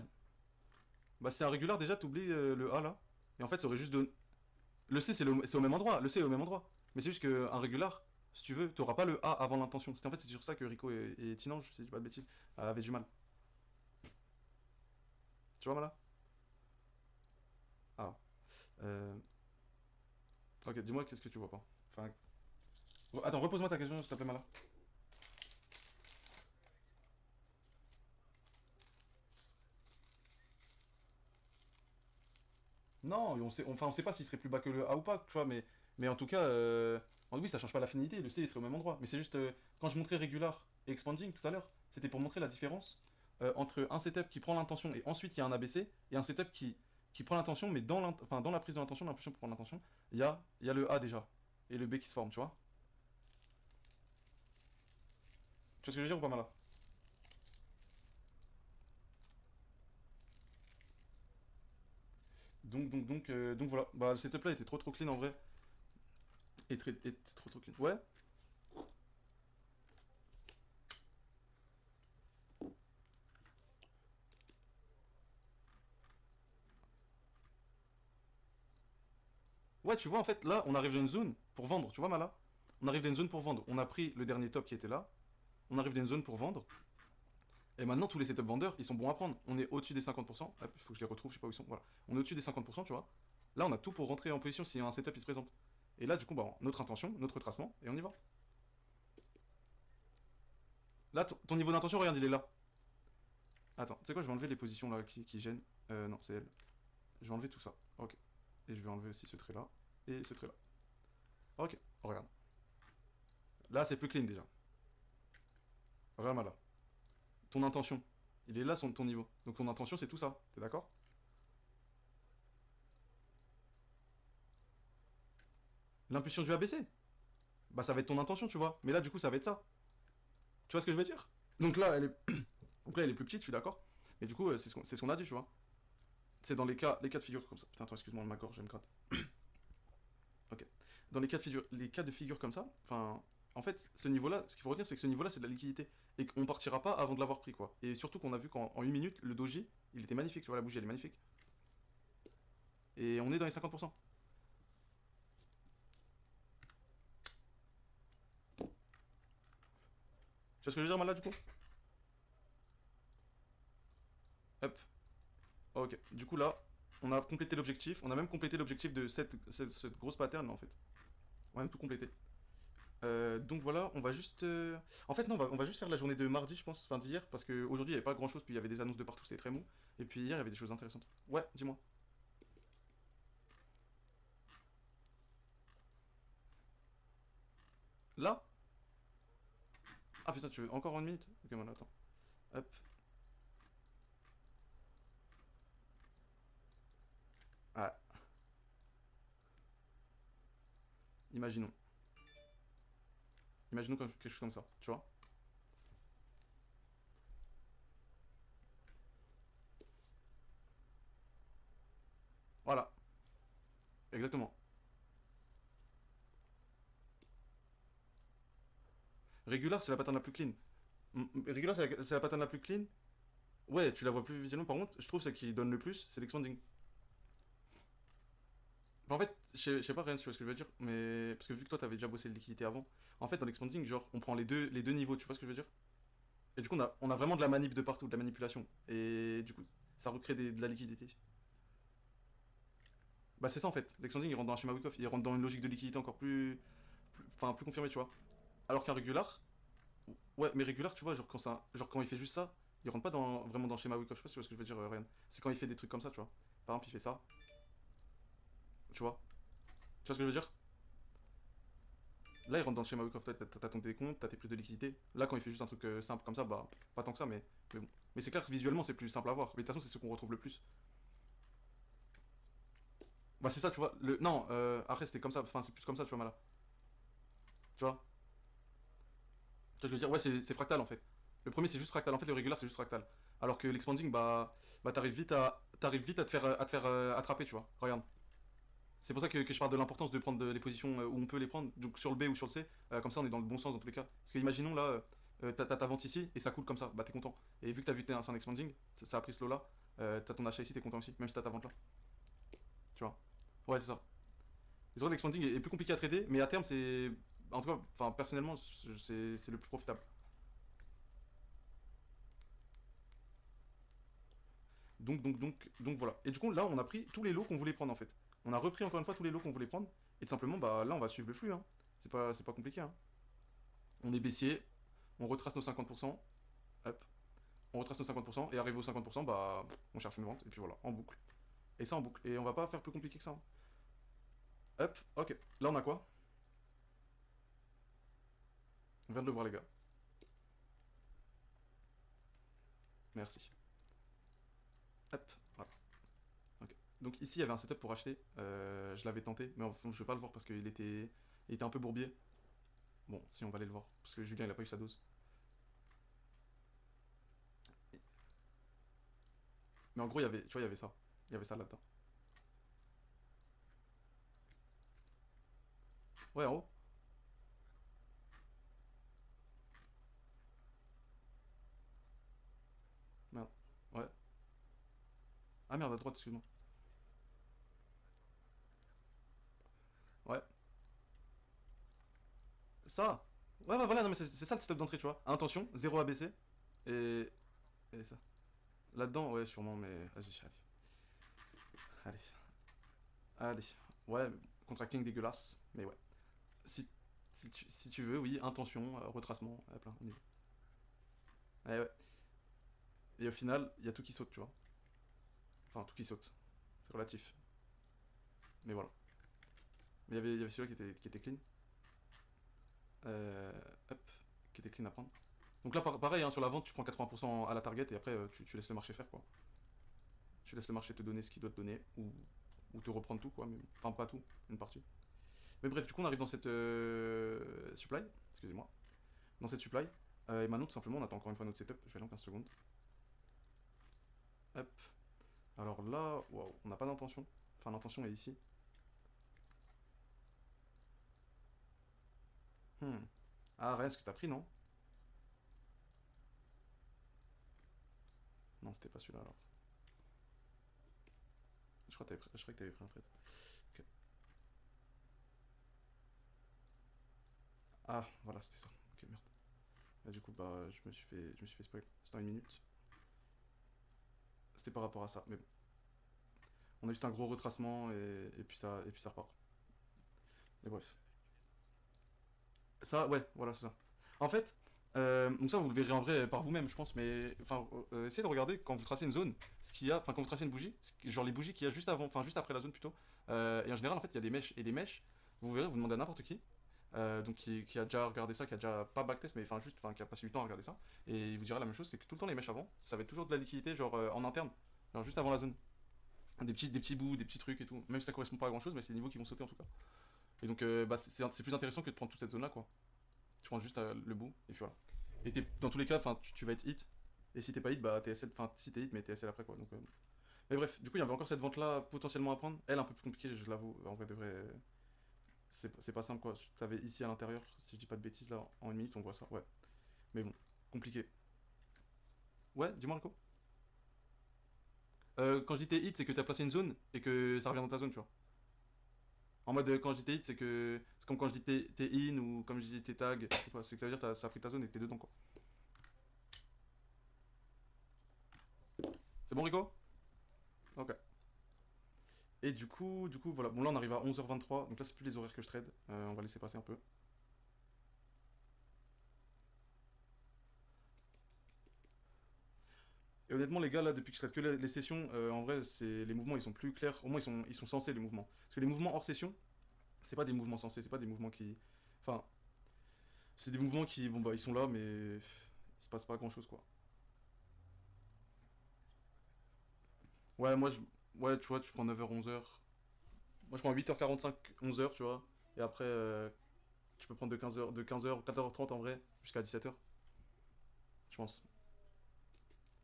bah, c'est un régular déjà, t'oublies le A là. Et en fait, ça aurait juste de. Le C, c'est au même endroit. Le C est au même endroit. Mais c'est juste qu'un régular, si tu veux, t'auras pas le A avant l'intention. En fait, c'est sur ça que Rico et Tinange, si je dis pas de bêtises, avaient du mal. Tu vois, Mala? Ah. Euh... Ok, dis-moi qu'est-ce que tu vois pas. Enfin, attends, repose-moi ta question, s'il te plaît, Mala. Non, on sait pas s'il serait plus bas que le A ou pas, tu vois, mais en tout cas, oui, ça change pas l'affinité, le C il serait au même endroit. Mais c'est juste, quand je montrais Regular et Expanding tout à l'heure, c'était pour montrer la différence entre un setup qui prend l'intention et ensuite il y a un ABC, et un setup qui prend l'intention, mais dans la prise de l'intention, l'impulsion pour prendre l'intention, il y a le A déjà, et le B qui se forme, tu vois. Tu vois ce que je veux dire ou pas mal là? Donc voilà, bah, le setup là était trop clean en vrai, et trop clean. Ouais, ouais, tu vois, en fait, là, on arrive dans une zone pour vendre, tu vois, Mala? On arrive dans une zone pour vendre. On a pris le dernier top qui était là. On arrive dans une zone pour vendre. Et maintenant, tous les setup vendeurs, ils sont bons à prendre. On est au-dessus des 50%. Hop, il faut que je les retrouve, je sais pas où ils sont. Voilà. On est au-dessus des 50%, tu vois. Là, on a tout pour rentrer en position si un setup il se présente. Et là, du coup, bah, notre intention, notre retracement, et on y va. Là, ton niveau d'intention, regarde, il est là. Attends, tu sais quoi, je vais enlever les positions là qui gênent. Non, c'est elle. Je vais enlever tout ça. Ok. Et je vais enlever aussi ce trait là. Et ce trait là. Ok, regarde. Là, c'est plus clean déjà. Vraiment là. Ton intention, il est là, ton niveau. Donc ton intention, c'est tout ça. T'es d'accord? L'impulsion du ABC, bah ça va être ton intention, tu vois. Mais là, du coup, ça va être ça. Tu vois ce que je veux dire? Donc là, elle est, donc là, elle est plus petite, je suis d'accord. Mais du coup, c'est ce qu'on a dit, tu vois. C'est dans les cas de figure comme ça. Putain, attends, excuse-moi, ma gorge, je me gratte. Ok. Dans les cas de figure comme ça, enfin, en fait, ce niveau-là, ce qu'il faut retenir, c'est que ce niveau-là, c'est de la liquidité. Et qu'on partira pas avant de l'avoir pris, quoi. Et surtout qu'on a vu qu'en 8 minutes, le doji, il était magnifique, tu vois, la bougie, elle est magnifique. Et on est dans les 50%. Tu vois ce que je veux dire, Mala, du coup? Hop. Ok. Du coup, là, on a complété l'objectif. On a même complété l'objectif de cette grosse pattern, en fait. On a même tout complété. Donc voilà, on va juste. En fait, non, on va juste faire la journée de mardi, je pense, enfin d'hier, parce qu'aujourd'hui il n'y avait pas grand chose, puis il y avait des annonces de partout, c'était très mou. Et puis hier il y avait des choses intéressantes. Ouais, dis-moi. Là. Ah putain, tu veux encore une minute? Ok, voilà, attends. Hop. Ah, imaginons. Imaginons quelque chose comme ça, tu vois. Voilà, exactement. Régular, c'est la pattern la plus clean. Régular, c'est la pattern la plus clean. Ouais, tu la vois plus visuellement, par contre, je trouve celle qui donne le plus, c'est l'expanding. Bah, en fait, je sais pas rien, tu vois ce que je veux dire, mais. Parce que vu que toi t'avais déjà bossé le liquidité avant, en fait, dans l'expanding, genre, on prend les deux niveaux, tu vois ce que je veux dire? Et du coup, on a vraiment de la manip de partout, de la manipulation. Et du coup, ça recrée de la liquidité. Bah, c'est ça en fait. L'expanding, il rentre dans un schéma Wyckoff, il rentre dans une logique de liquidité encore enfin, plus confirmée, tu vois. Alors qu'un régular, ouais, mais régular, tu vois, genre quand il fait juste ça, il rentre pas vraiment dans le schéma Wyckoff. Je sais pas si tu vois ce que je veux dire, Ryan. C'est quand il fait des trucs comme ça, tu vois. Par exemple, il fait ça, tu vois. Tu vois ce que je veux dire? Là, il rentre dans le schéma Wyckoff. T'as ton décompte, t'as tes prises de liquidité. Là, quand il fait juste un truc simple comme ça, bah, pas tant que ça, mais bon. Mais c'est clair que visuellement, c'est plus simple à voir. Mais de toute façon, c'est ce qu'on retrouve le plus. Bah, c'est ça, tu vois. Non, après, c'était comme ça. Enfin, c'est plus comme ça, tu vois, Mala. Tu vois? Tu vois, je veux dire, ouais, c'est fractal en fait. Le premier, c'est juste fractal. En fait, le régular, c'est juste fractal. Alors que l'expanding, bah t'arrives vite à te faire attraper, tu vois. Regarde. C'est pour ça que je parle de l'importance de prendre les positions où on peut les prendre, donc sur le B ou sur le C. Comme ça, on est dans le bon sens dans tous les cas. Parce que imaginons là, t'as ta vente ici et ça coule comme ça. Bah, t'es content. Et vu que t'as vu que c'est un expanding, ça a pris ce lot là. T'as ton achat ici, t'es content aussi. Même si t'as ta vente là. Tu vois. Ouais, c'est ça. Les autres, l'expanding est plus compliqué à trader, mais à terme, c'est. En tout cas, enfin, personnellement, c'est le plus profitable. Donc voilà. Et du coup, là, on a pris tous les lots qu'on voulait prendre en fait. On a repris encore une fois tous les lots qu'on voulait prendre. Et tout simplement, bah là, on va suivre le flux. Hein. C'est pas compliqué. Hein. On est baissier, on retrace nos 50%. Hop. On retrace nos 50%. Et arrivé aux 50%, bah on cherche une vente. Et puis voilà, en boucle. Et ça en boucle. Et on va pas faire plus compliqué que ça. Hein. Hop, ok. Là, on a quoi? On vient de le voir, les gars. Merci. Hop, voilà. Ok. Donc ici, il y avait un setup pour acheter. Je l'avais tenté, mais en fond, je vais pas le voir parce il était un peu bourbier. Bon, si on va aller le voir, parce que Julien il a pas eu sa dose. Mais en gros, tu vois, il y avait ça. Il y avait ça là-dedans. Ouais, en haut. Merde. Ouais. Ah merde, à droite, excuse-moi. Ouais. Ça. Ouais, voilà, non, mais c'est ça le setup d'entrée, tu vois. Intention, 0 ABC. Et. Et ça. Là-dedans, ouais, sûrement, mais. Vas-y, allez. Allez. Allez. Ouais, contracting dégueulasse, mais ouais. Si, si tu veux, oui, intention, retracement, plein, on y va. Ouais, ouais. Et au final, il y a tout qui saute, tu vois. Enfin, tout qui saute. C'est relatif. Mais voilà. Mais il y avait celui-là qui était clean. Euh, hop, qui était clean à prendre. Donc là, pareil, hein, sur la vente, tu prends 80% à la target et après, tu laisses le marché faire, quoi. Tu laisses le marché te donner ce qu'il doit te donner, ou te reprendre tout, quoi. Mais, enfin, pas tout, une partie. Mais bref, du coup, on arrive dans cette supply. Excusez-moi. Dans cette supply. Et maintenant, tout simplement, on attend encore une fois notre setup. Je vais aller en 15 secondes. Hop. Alors là, waouh, on n'a pas d'intention. Enfin, l'intention est ici. Hmm. Ah, rien, ce que t'as pris, non? Non, c'était pas celui-là alors. Je crois que t'avais pris un trade. Ok. Ah, voilà, c'était ça. Ok, merde. Et du coup, bah, je me suis fait spoil. C'était en une minute. C'était par rapport à ça. Mais bon, on a juste un gros retracement et puis ça repart. Mais bref. Ça, ouais, voilà, c'est ça. En fait, donc ça, vous le verrez en vrai par vous-même, je pense. Mais enfin, essayez de regarder quand vous tracez une zone, ce qu'il y a, enfin, quand vous tracez une bougie, genre les bougies qu'il y a juste avant, enfin, juste après la zone plutôt. Et en général, en fait, il y a des mèches et des mèches. Vous verrez, vous demandez à n'importe qui. Donc qui a déjà regardé ça, qui a déjà pas backtest, mais enfin juste, enfin qui a passé du temps à regarder ça, et il vous dira la même chose, c'est que tout le temps les mèches avant, ça va être toujours de la liquidité, genre en interne, genre juste avant la zone, des petits bouts, des petits trucs et tout, même si ça correspond pas à grand chose, mais c'est les niveaux qui vont sauter en tout cas. Et donc bah, c'est plus intéressant que de prendre toute cette zone là quoi. Tu prends juste le bout et puis voilà. Et dans tous les cas, enfin tu vas être hit, et si t'es pas hit, bah t'es SL, enfin si t'es hit, mais t'es SL après quoi. Donc, mais bref, du coup il y avait encore cette vente là potentiellement à prendre, elle un peu plus compliquée, je l'avoue, en vrai de vrai. C'est pas simple quoi. T'avais ici à l'intérieur, si je dis pas de bêtises là, en une minute on voit ça, ouais. Mais bon, compliqué. Ouais, dis-moi Rico. Quand je dis t'es hit, c'est que t'as placé une zone et que ça revient dans ta zone, tu vois. En mode, quand je dis t'es hit, c'est que. C'est comme quand je dis t'es in ou comme je dis t'es tag, c'est que ça veut dire que ça a pris ta zone et que t'es dedans, quoi. C'est bon, Rico? Ok. Et du coup, voilà. Bon, là, on arrive à 11h23, donc là, c'est plus les horaires que je trade. On va laisser passer un peu. Et honnêtement, les gars, là, depuis que je trade que les sessions, en vrai, les mouvements, ils sont plus clairs. Au moins, ils sont sensés, les mouvements. Parce que les mouvements hors session, c'est pas des mouvements sensés, c'est pas des mouvements qui. Enfin, c'est des mouvements qui, bon, bah, ils sont là, mais il se passe pas grand chose, quoi. Ouais, ouais, tu vois, tu prends 9h, 11h. Moi, je prends 8h45, 11h, tu vois. Et après, tu peux prendre de 15h, 14h30 en vrai, jusqu'à 17h, je pense.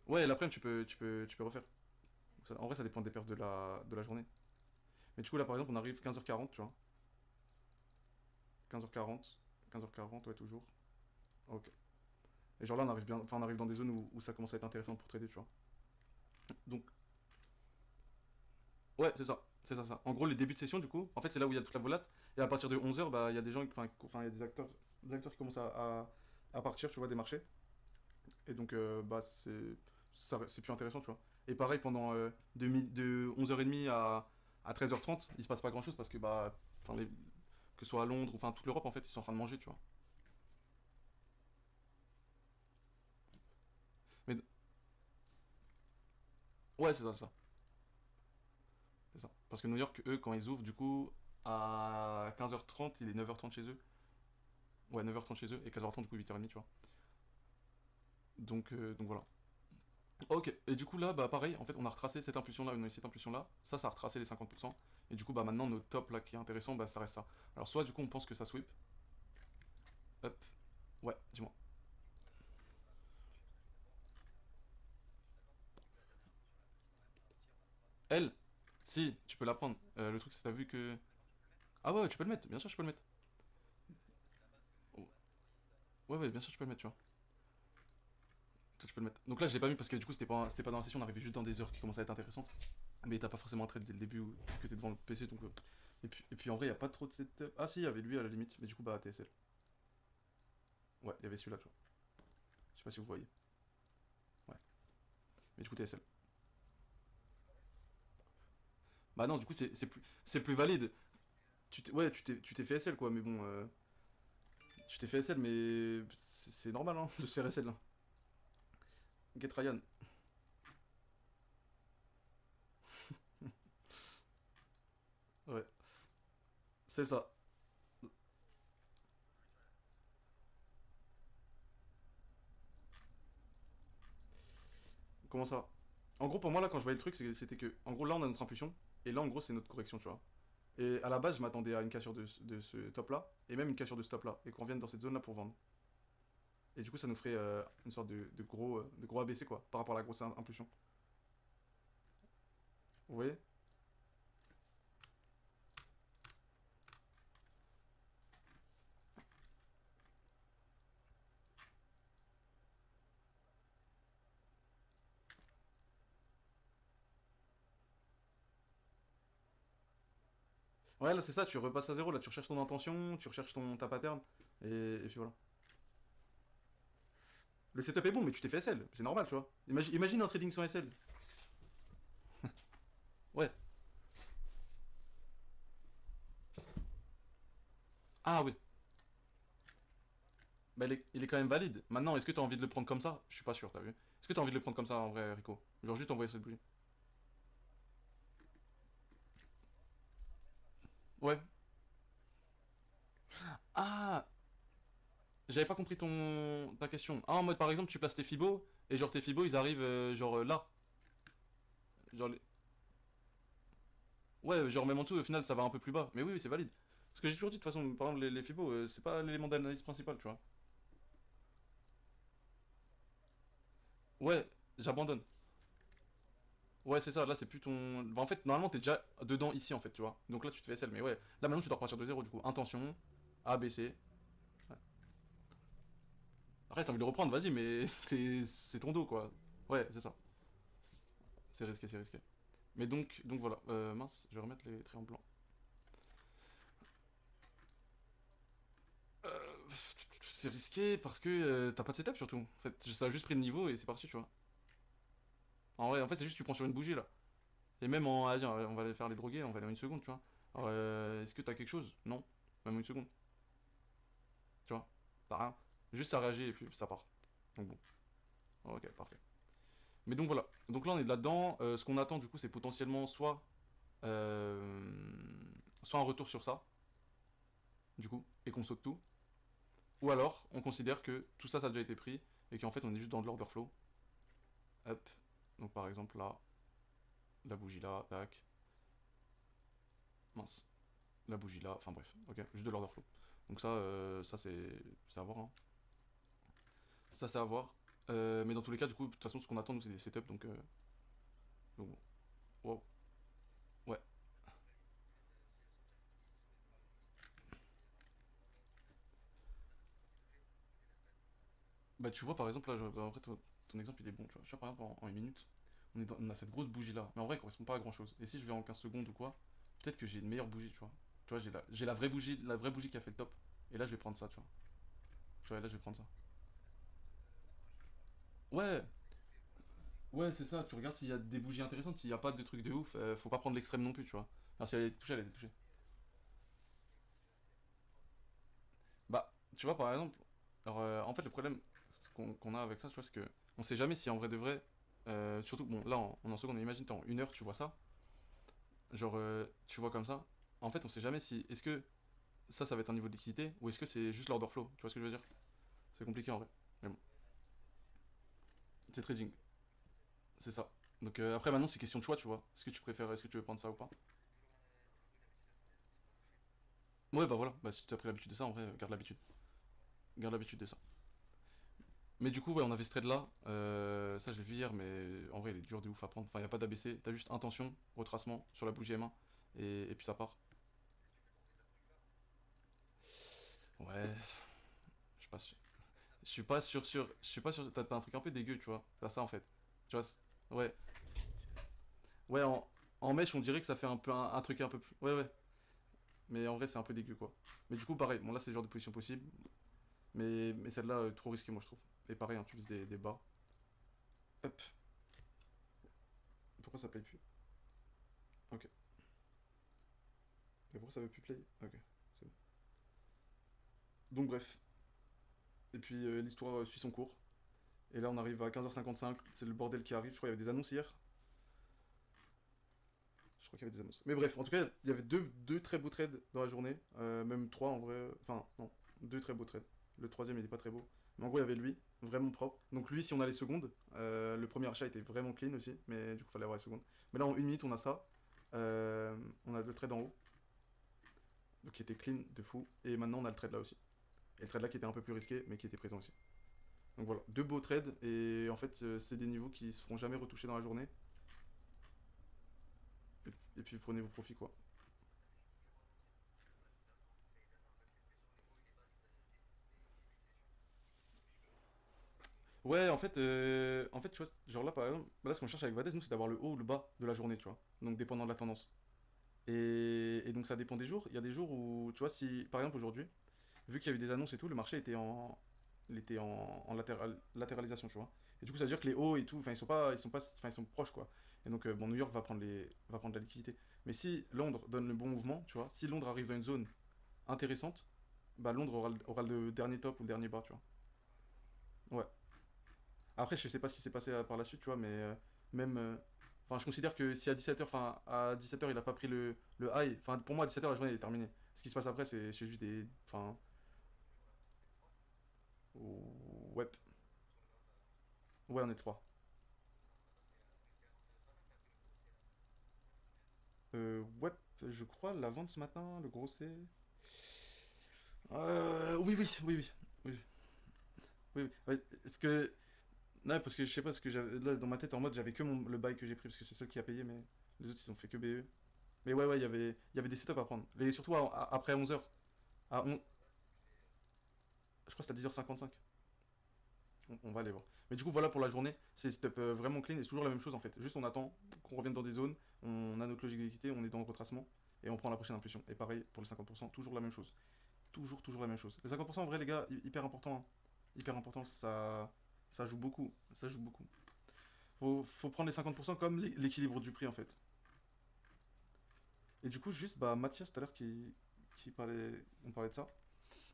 Ouais, l'après-midi, tu peux refaire. En vrai, ça dépend des perfs de la journée. Mais du coup, là, par exemple, on arrive 15h40, tu vois. 15h40, 15h40, ouais, toujours. Ok. Et genre là, on arrive bien, enfin, on arrive dans des zones où ça commence à être intéressant pour trader, tu vois. Donc, ouais, c'est ça. C'est ça, ça. En gros, les débuts de session, du coup, en fait, c'est là où il y a toute la volate. Et à partir de 11h, bah, il y a des gens, enfin, il y a des acteurs qui commencent à partir, tu vois, des marchés. Et donc, bah, c'est plus intéressant, tu vois. Et pareil, pendant de 11h30 à 13h30, il se passe pas grand chose parce que, bah, enfin, que ce soit à Londres ou enfin toute l'Europe, en fait, ils sont en train de manger, tu vois. Mais, ouais, c'est ça. Parce que New York, eux, quand ils ouvrent, du coup, à 15h30, il est 9h30 chez eux. Ouais, 9h30 chez eux, et 15h30, du coup, 8h30, tu vois. Donc voilà. Ok, et du coup là, bah pareil, en fait on a retracé cette impulsion là, on a eu cette impulsion là, ça a retracé les 50%, et du coup bah maintenant notre top là qui est intéressant, bah ça reste ça. Alors soit du coup on pense que ça sweep, hop, ouais, dis-moi. Elle, si, tu peux la prendre. Le truc c'est que t'as vu que... Ah ouais, tu peux le mettre, bien sûr je peux le mettre. Oh, ouais, ouais, bien sûr tu peux le mettre, tu vois. Toi, tu peux le mettre. Donc là je l'ai pas mis parce que du coup c'était pas dans la session, on arrivait juste dans des heures qui commençaient à être intéressantes. Mais t'as pas forcément un trade dès le début que t'es devant le PC, donc... et puis en vrai, y a pas trop de setup. Ah si, il y avait lui à la limite, mais du coup bah TSL. Ouais, il y avait celui-là, tu vois. Je sais pas si vous voyez. Ouais. Mais du coup, TSL. Bah non, du coup, c'est plus valide. Ouais, tu t'es fait SL, quoi, mais bon... tu t'es fait SL, mais c'est normal, hein, de se faire SL, là. Get Ryan. Ouais, c'est ça. Comment ça? En gros, pour moi, là, quand je voyais le truc, c'était que... En gros, là, on a notre impulsion, et là, en gros, c'est notre correction, tu vois. Et à la base, je m'attendais à une cassure de ce top-là, et même une cassure de ce top-là, et qu'on revienne dans cette zone-là pour vendre. Et du coup, ça nous ferait une sorte de gros ABC, quoi, par rapport à la grosse impulsion. Vous voyez? Ouais, là, c'est ça, tu repasses à zéro, là, tu recherches ton intention, tu recherches ta pattern, et puis voilà. Le setup est bon, mais tu t'es fait SL, c'est normal, tu vois. Imagine un trading sans SL. Ouais. Ah oui. Bah, il est quand même valide. Maintenant, est-ce que t'as envie de le prendre comme ça? Je suis pas sûr, t'as vu? Est-ce que t'as envie de le prendre comme ça en vrai, Rico? Genre juste envoyer cette bougie. Ouais. Ah, j'avais pas compris ta question. Ah, en mode par exemple, tu places tes fibos, et genre tes fibos ils arrivent genre là. Genre, ouais, genre même en dessous, au final ça va un peu plus bas. Mais oui, oui, c'est valide. Parce que j'ai toujours dit de toute façon, par exemple, les fibos, c'est pas l'élément d'analyse principal, tu vois. Ouais, j'abandonne. Ouais, c'est ça, là c'est plus ton. Bah, en fait, normalement t'es déjà dedans ici en fait, tu vois. Donc là tu te fais SL, mais ouais, là maintenant tu dois repartir de zéro du coup. Intention, A, B, C. Ouais. Après, t'as envie de le reprendre, vas-y, mais c'est ton dos quoi. Ouais, c'est ça. C'est risqué, c'est risqué. Mais donc voilà. Mince, je vais remettre les traits en blanc. C'est risqué parce que t'as pas de setup surtout. En fait, ça a juste pris le niveau et c'est parti, tu vois. En vrai, en fait, c'est juste que tu prends sur une bougie là. Et même en. Vas-y, on va aller faire les drogués, on va aller en une seconde, tu vois. Alors, est-ce que t'as quelque chose? Non. Même en une seconde, tu vois. T'as rien. Juste ça réagit et puis ça part. Donc bon. Ok, parfait. Mais donc voilà. Donc là, on est là-dedans. Ce qu'on attend du coup, c'est potentiellement euh, soit un retour sur ça, du coup, et qu'on saute tout. Ou alors, on considère que tout ça, ça a déjà été pris et qu'en fait, on est juste dans de l'order flow. Hop. Donc par exemple là, la bougie là, tac, mince, la bougie là, enfin bref, ok, juste de l'order flow. Donc ça c'est à voir, hein. Ça c'est à voir. Mais dans tous les cas, du coup, de toute façon, ce qu'on attend, nous, c'est des setups, donc bon. Wow. Ouais. Bah tu vois, par exemple, là, en vrai, ton exemple, il est bon, tu vois. Je vois, par exemple, en une minute, on a cette grosse bougie là, mais en vrai, elle correspond pas à grand chose. Et si je vais en 15 secondes ou quoi, peut-être que j'ai une meilleure bougie, tu vois. Tu vois, j'ai la vraie bougie qui a fait le top. Et là, je vais prendre ça, tu vois. Tu vois, là, je vais prendre ça. Ouais, ouais, c'est ça. Tu regardes s'il y a des bougies intéressantes, s'il n'y a pas de trucs de ouf, faut pas prendre l'extrême non plus, tu vois. Alors, si elle a été touchée, elle a été touchée. Bah, tu vois, par exemple, alors, en fait, le problème qu'on a avec ça, tu vois, c'est que on sait jamais si en vrai de vrai, surtout, bon, là, on est en seconde, mais imagine, t'es en une heure, tu vois ça, genre, tu vois comme ça, en fait, on sait jamais si, est-ce que ça va être un niveau de liquidité, ou est-ce que c'est juste l'order flow, tu vois ce que je veux dire? C'est compliqué en vrai, mais bon, c'est trading, c'est ça. Donc, après, maintenant, c'est question de choix, tu vois. Est-ce que tu veux prendre ça ou pas? Ouais, bah voilà, bah si tu as pris l'habitude de ça, en vrai, garde l'habitude. Garde l'habitude de ça. Mais du coup, ouais, on avait ce trade là. Ça, je l'ai vu hier, mais en vrai, il est dur de ouf à prendre. Enfin, il n'y a pas d'ABC. T'as juste intention, retracement sur la bougie M1, et puis ça part. Ouais, je suis pas sûr. Je suis pas sûr. Je suis pas sûr. T'as un truc un peu dégueu, tu vois. T'as ça en fait. Tu vois, ouais. Ouais, en mèche, on dirait que ça fait un peu un truc un peu plus. Ouais, ouais. Mais en vrai, c'est un peu dégueu, quoi. Mais du coup, pareil. Bon, là, c'est le genre de position possible. Mais celle-là, trop risquée, moi, je trouve. Et pareil, hein, tu vises des bas. Hop. Pourquoi ça paye plus? Ok. Et pourquoi ça veut plus play? Ok, c'est bon. Donc bref. Et puis l'histoire suit son cours. Et là on arrive à 15h55, c'est le bordel qui arrive. Je crois qu'il y avait des annonces hier. Je crois qu'il y avait des annonces. Mais bref, en tout cas, il y avait deux très beaux trades dans la journée. Même trois en vrai. Enfin, non, deux très beaux trades. Le troisième, il est pas très beau. Mais en gros, il y avait lui, vraiment propre. Donc lui, si on a les secondes, le premier achat était vraiment clean aussi. Mais du coup, il fallait avoir les secondes. Mais là, en une minute, on a ça. On a le trade en haut. Donc qui était clean de fou. Et maintenant, on a le trade là aussi. Et le trade là qui était un peu plus risqué, mais qui était présent aussi. Donc voilà, deux beaux trades. Et en fait, c'est des niveaux qui se feront jamais retoucher dans la journée. Et puis, prenez vos profits, quoi. Ouais, en fait, tu vois, genre là, par exemple, là, ce qu'on cherche avec Vades, nous, c'est d'avoir le haut ou le bas de la journée, tu vois. Donc, dépendant de la tendance. Et donc, ça dépend des jours. Il y a des jours où, tu vois, si, par exemple, aujourd'hui, vu qu'il y a eu des annonces et tout, le marché était en latéralisation, tu vois. Et du coup, ça veut dire que les hauts et tout, enfin, enfin, ils sont proches, quoi. Et donc, bon, New York va prendre de la liquidité. Mais si Londres donne le bon mouvement, tu vois, si Londres arrive dans une zone intéressante, bah, Londres aura le dernier top ou le dernier bas, tu vois. Ouais. Après, je sais pas ce qui s'est passé par la suite, tu vois, mais même. Enfin, je considère que si à 17h, enfin, à 17h, il a pas pris le high, enfin, pour moi, à 17h, la journée est terminée. Ce qui se passe après, c'est juste des. Enfin. Ouais. Ouais, on est trois. Ouais, je crois, la vente ce matin, le gros c'est. Oui, oui, oui, oui. Oui, oui, oui. Ouais, est-ce que. Non, parce que je sais pas, ce que j'avais. Là, dans ma tête, en mode, j'avais que le bail que j'ai pris, parce que c'est seul qui a payé, mais les autres, ils ont fait que BE. Mais ouais, ouais, il y avait des setups à prendre. Et surtout après 11h. À 11... Je crois que c'était à 10h55. On va aller voir. Mais du coup, voilà pour la journée. C'est setup vraiment clean et c'est toujours la même chose en fait. Juste on attend qu'on revienne dans des zones, on a notre logique d'équité, on est dans le retracement et on prend la prochaine impulsion. Et pareil pour les 50%, toujours la même chose. Toujours, toujours la même chose. Les 50% en vrai, les gars, hyper important, hein. Hyper important, ça joue beaucoup. Ça joue beaucoup. Faut prendre les 50% comme l'équilibre du prix en fait. Et du coup, juste, bah, Mathias tout à l'heure qui parlait, on parlait de ça.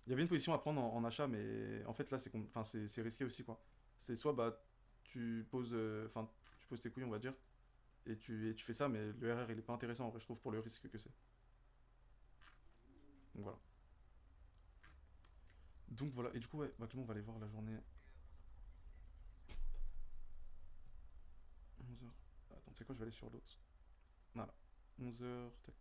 Il y avait une position à prendre en achat, mais en fait là, enfin, c'est risqué aussi quoi. C'est soit bah, enfin, tu poses tes couilles, on va dire, et tu fais ça, mais le RR il est pas intéressant en vrai, je trouve, pour le risque que c'est. Donc voilà. Donc voilà, et du coup, ouais, bah, Clément, on va aller voir la journée 11h. Attends, tu sais quoi, je vais aller sur l'autre. Voilà. 11h, tac.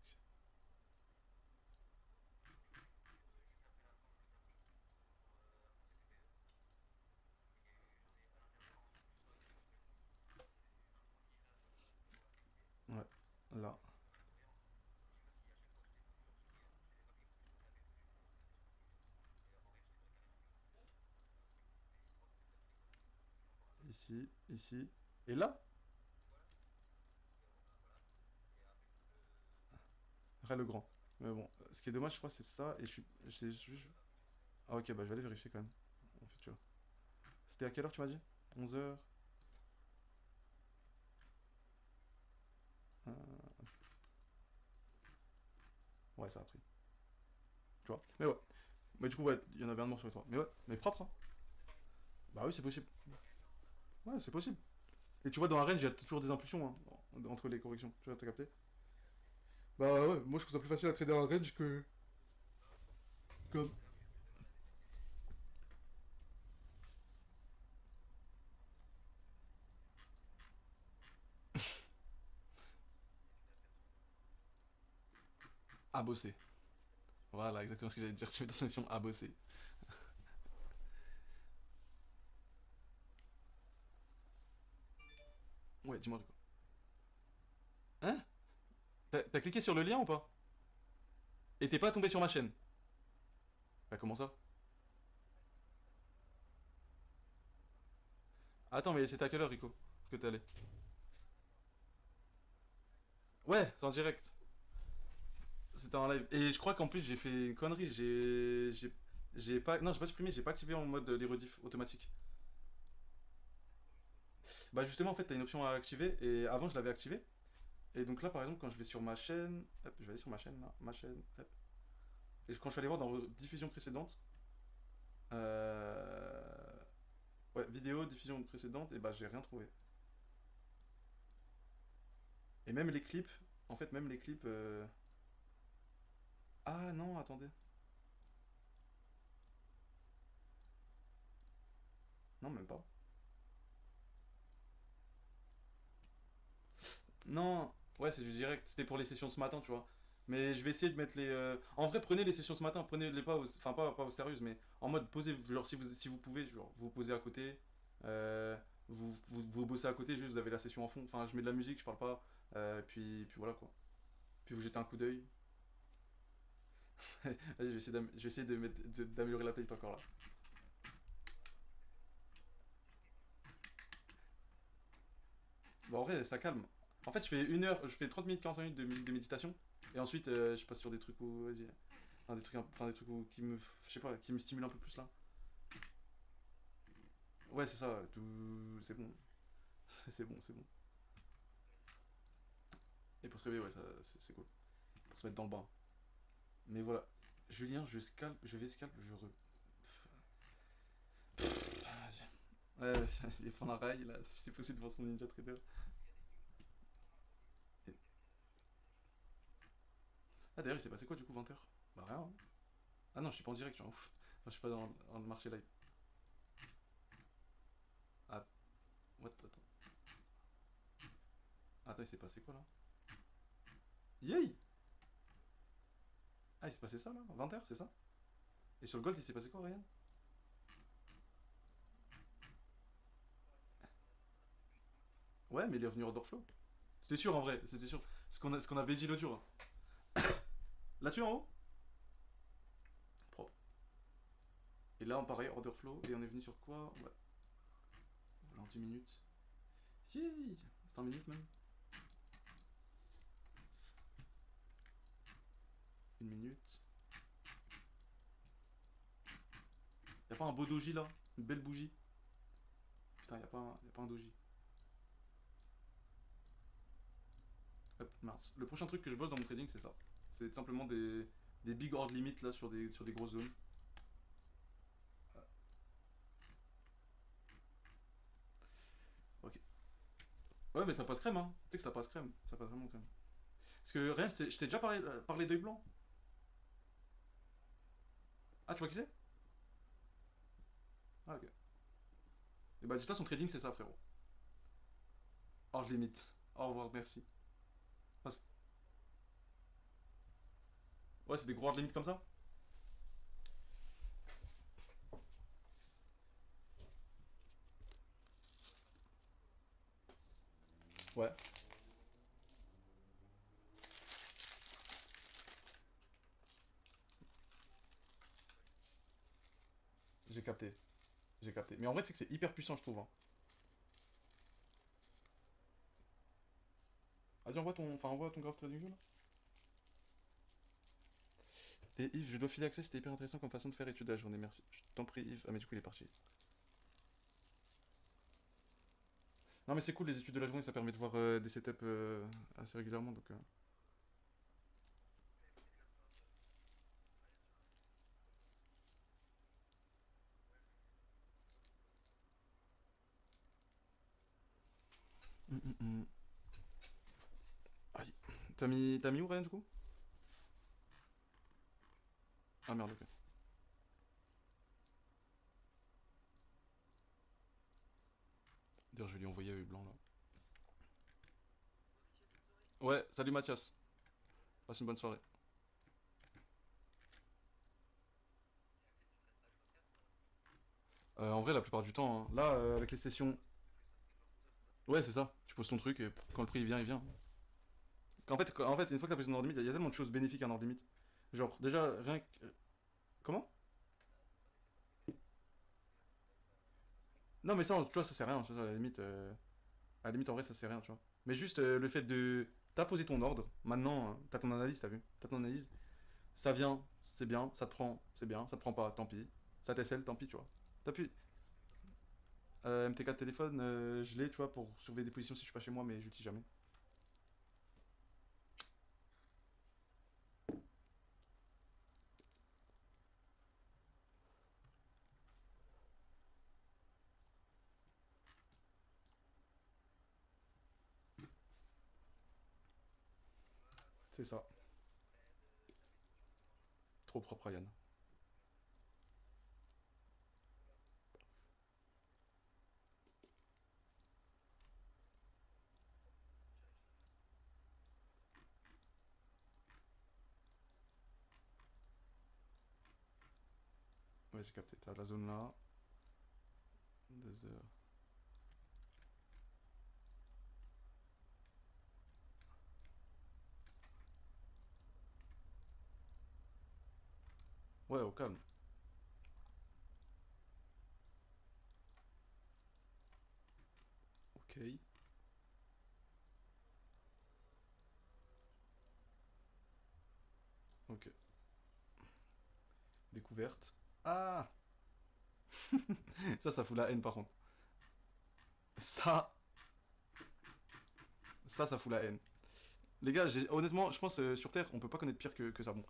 Ouais, là. Ici, ici. Et là, Ray le grand. Mais bon, ce qui est dommage, je crois, c'est ça, et Ah ok, bah je vais aller vérifier quand même. En fait, tu vois. C'était à quelle heure tu m'as dit? 11h. Ouais, ça a pris. Tu vois. Mais ouais. Mais du coup, ouais, il y en avait un de mort sur les trois. Mais ouais, mais propre, hein. Bah oui, c'est possible. Ouais, c'est possible. Et tu vois, dans la range, il y a toujours des impulsions hein, entre les corrections. Tu vois, t'as capté? Bah ouais, moi je trouve ça plus facile à trader en range que. Comme. À bosser. Voilà, exactement ce que j'allais dire. Tu mets ta notion à bosser. Ouais, dis-moi quoi. Hein? T'as cliqué sur le lien ou pas? Et t'es pas tombé sur ma chaîne? Bah comment ça? Attends, mais c'était à quelle heure, Rico? Que t'es allé? Ouais, c'est en direct. C'était en live. Et je crois qu'en plus, j'ai fait une connerie. J'ai pas. Non, j'ai pas supprimé, j'ai pas activé en mode les rediff automatique. Bah justement, en fait, t'as une option à activer. Et avant, je l'avais activé. Et donc là, par exemple, quand je vais sur ma chaîne, hop, je vais aller sur ma chaîne là, ma chaîne, hop. Et quand je suis allé voir dans vos diffusions précédentes, euh... ouais, vidéo, diffusion précédente, et bah j'ai rien trouvé. Et même les clips, en fait, même les clips. Ah non, attendez. Non, même pas. Non, ouais, c'est du direct. C'était pour les sessions ce matin, tu vois. Mais je vais essayer de mettre les. En vrai, prenez les sessions ce matin, prenez-les pas, enfin pas au sérieux, mais en mode posez, genre si vous pouvez, genre vous posez à côté, euh, vous bossez à côté, juste vous avez la session en fond. Enfin, je mets de la musique, je parle pas, puis voilà quoi. Puis vous jetez un coup d'œil. Vas-y, je vais essayer d'améliorer la playlist encore là. Bon, en vrai, ça calme. En fait, je fais 30 minutes, 45 minutes de méditation, et ensuite je passe sur des trucs où, vas-y, enfin, des trucs qui me, je sais pas, qui me stimulent un peu plus là. Ouais, c'est ça, tout, c'est bon, c'est bon, c'est bon. Et pour se réveiller, ouais, ça, c'est cool. Pour se mettre dans le bain. Mais voilà, Julien, je vais scalp, je re. Vas-y. Ouais, il est prendre un rail là, si c'est possible devant son Ninja Trader. Et- Ah, d'ailleurs, il s'est passé quoi du coup, 20h? Bah, rien, hein. Ah non, je suis pas en direct, je suis en ouf. Enfin, je suis pas dans le marché live. Ah, what, attends. Attends, il s'est passé quoi là? Yay! Ah, il s'est passé ça là? 20h, c'est ça? Et sur le gold, il s'est passé quoi, Ryan? Ouais, mais il est revenu hors d'Orflow. C'était sûr en vrai, c'était sûr. Ce qu'on avait dit l'autre jour, hein. Là-dessus en haut? Propre. Et là, on pareil, order flow, et on est venu sur quoi? Ouais, voilà, en 10 minutes. Yay! 5 minutes même. 1 minute. Y'a pas un beau doji là? Une belle bougie? Putain, y'a pas un doji. Hop, mince. Le prochain truc que je bosse dans mon trading, c'est ça. C'est simplement des big order limit là sur des grosses zones. Ok. Ouais, mais ça passe crème, hein. Tu sais que ça passe crème. Ça passe vraiment crème. Parce que rien, je t'ai déjà parlé d'œil blanc. Ah, tu vois qui c'est? Ah, ok. Et bah, dis-toi, son trading, c'est ça, frérot. Order limit. Au revoir, merci. Parce... Ouais, c'est des gros order limit comme ça? Ouais. J'ai capté. J'ai capté. Mais en vrai, tu sais que c'est hyper puissant, je trouve, hein. Vas-y, envoie ton graph trading view là. Et Yves, je dois filer accès, c'était hyper intéressant comme façon de faire étude de la journée, merci. Je t'en prie, Yves. Ah, mais du coup, il est parti. Non, mais c'est cool, les études de la journée, ça permet de voir des setups assez régulièrement, donc. Mm. Aïe. T'as mis où, Ryan, du coup? Ah merde, ok. D'ailleurs, je vais lui envoyer œil blanc là. Ouais, salut Mathias. Passe une bonne soirée. En vrai, la plupart du temps, hein. Là, avec les sessions. Ouais, c'est ça. Tu poses ton truc et quand le prix il vient, il vient. En fait, une fois que t'as posé ton ordre limite, il y a tellement de choses bénéfiques à un ordre limite. Genre, déjà, rien que. Comment? Non, mais ça, tu vois, ça sert à rien. À la limite, en vrai, ça sert à rien, tu vois. Mais juste le fait de. T'as posé ton ordre, maintenant, t'as ton analyse, t'as vu? T'as ton analyse. Ça vient, c'est bien. Ça te prend, c'est bien. Ça te prend pas, tant pis. Ça t'SL, tant pis, tu vois. T'appuies. MTK de téléphone, je l'ai, tu vois, pour surveiller des positions si je suis pas chez moi, mais j'utilise jamais. C'est ça. Trop propre, Ryan. Ouais, j'ai capté. T'as la zone là. 2 heures. Ouais, au calme. Ok. Ok. Découverte. Ah. Ça fout la haine par contre. Ça, ça fout la haine. Les gars, honnêtement, je pense sur Terre, on peut pas connaître pire que ça. Bon,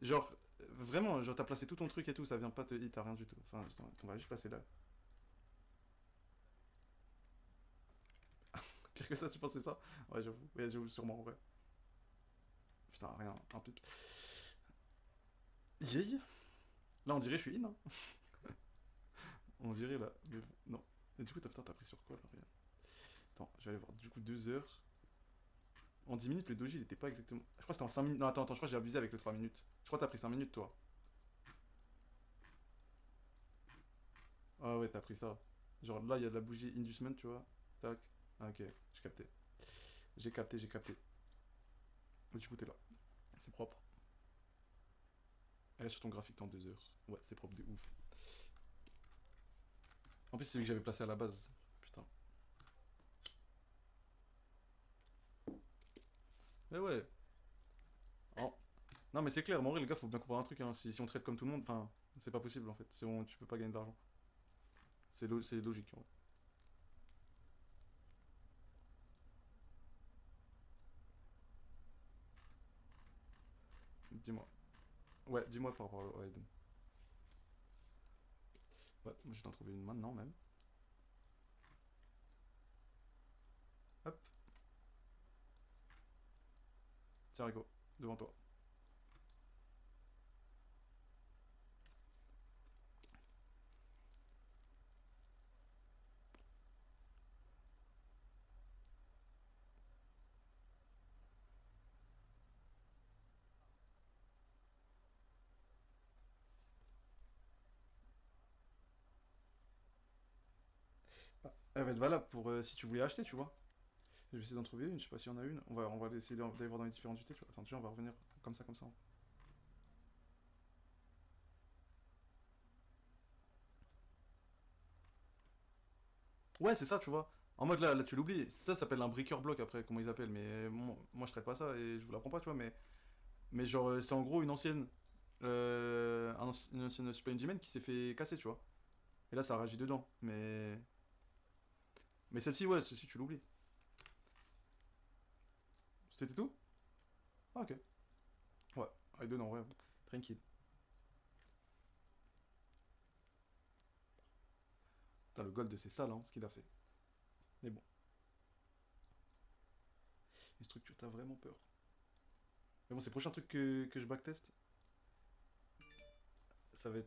genre, vraiment, genre t'as placé tout ton truc et tout, ça vient pas te hit, t'as rien du tout. Enfin, on va juste passer là. Pire que ça, tu pensais ça? Ouais, j'avoue. Ouais, j'avoue, sûrement, en vrai. Putain, rien, un pip. Yay. Là, on dirait je suis in, hein. On dirait là. Mais bon, non. Et du coup, t'as pris sur quoi là? Regarde. Attends, je vais aller voir. Du coup, 2 heures. En 10 minutes, le doji, il était pas exactement. Je crois que c'était en 5 minutes. Non, attends, je crois que j'ai abusé avec le 3 minutes. Je crois que t'as pris 5 minutes, toi. Ah ouais, t'as pris ça. Genre là, il y a de la bougie inducement, tu vois. Tac. Ah, ok, j'ai capté. J'ai capté, j'ai capté. Et du coup, t'es là. C'est propre. Elle est sur ton graphique en 2 heures. Ouais, c'est propre de ouf. En plus, c'est celui que j'avais placé à la base. Putain. Mais ouais. En- Non, mais c'est clair, mais en vrai, les gars, faut bien comprendre un truc. Hein. Si on traite comme tout le monde, enfin, c'est pas possible en fait. Tu peux pas gagner d'argent. C'est logique. Ouais. Dis-moi. Ouais, dis-moi par rapport à Eden. Ouais, moi je vais t'en trouver une maintenant même. Hop. Tiens, Rico, devant toi. Ah, elle va être valable pour si tu voulais acheter, tu vois. Je vais essayer d'en trouver une, je sais pas s'il y en a une. On va essayer d'aller voir dans les différentes unités, tu vois. Attends, déjà, on va revenir comme ça, comme ça. Ouais, c'est ça, tu vois. En mode là tu l'oublies. Ça s'appelle un breaker block après, comment ils appellent. Mais moi, je traite pas ça et je vous l'apprends pas, tu vois. Mais genre, c'est en gros une ancienne. Une ancienne Super Engine qui s'est fait casser, tu vois. Et là, ça a réagi dedans. Mais celle-ci, ouais, celle-ci, tu l'oublies. C'était tout? Ah, ok. Ouais, avec dedans, ouais. Tranquille. Putain, le gold, c'est sale, hein, ce qu'il a fait. Mais bon, les structures, t'as vraiment peur. Mais bon, c'est le prochain truc que je backtest. Ça va être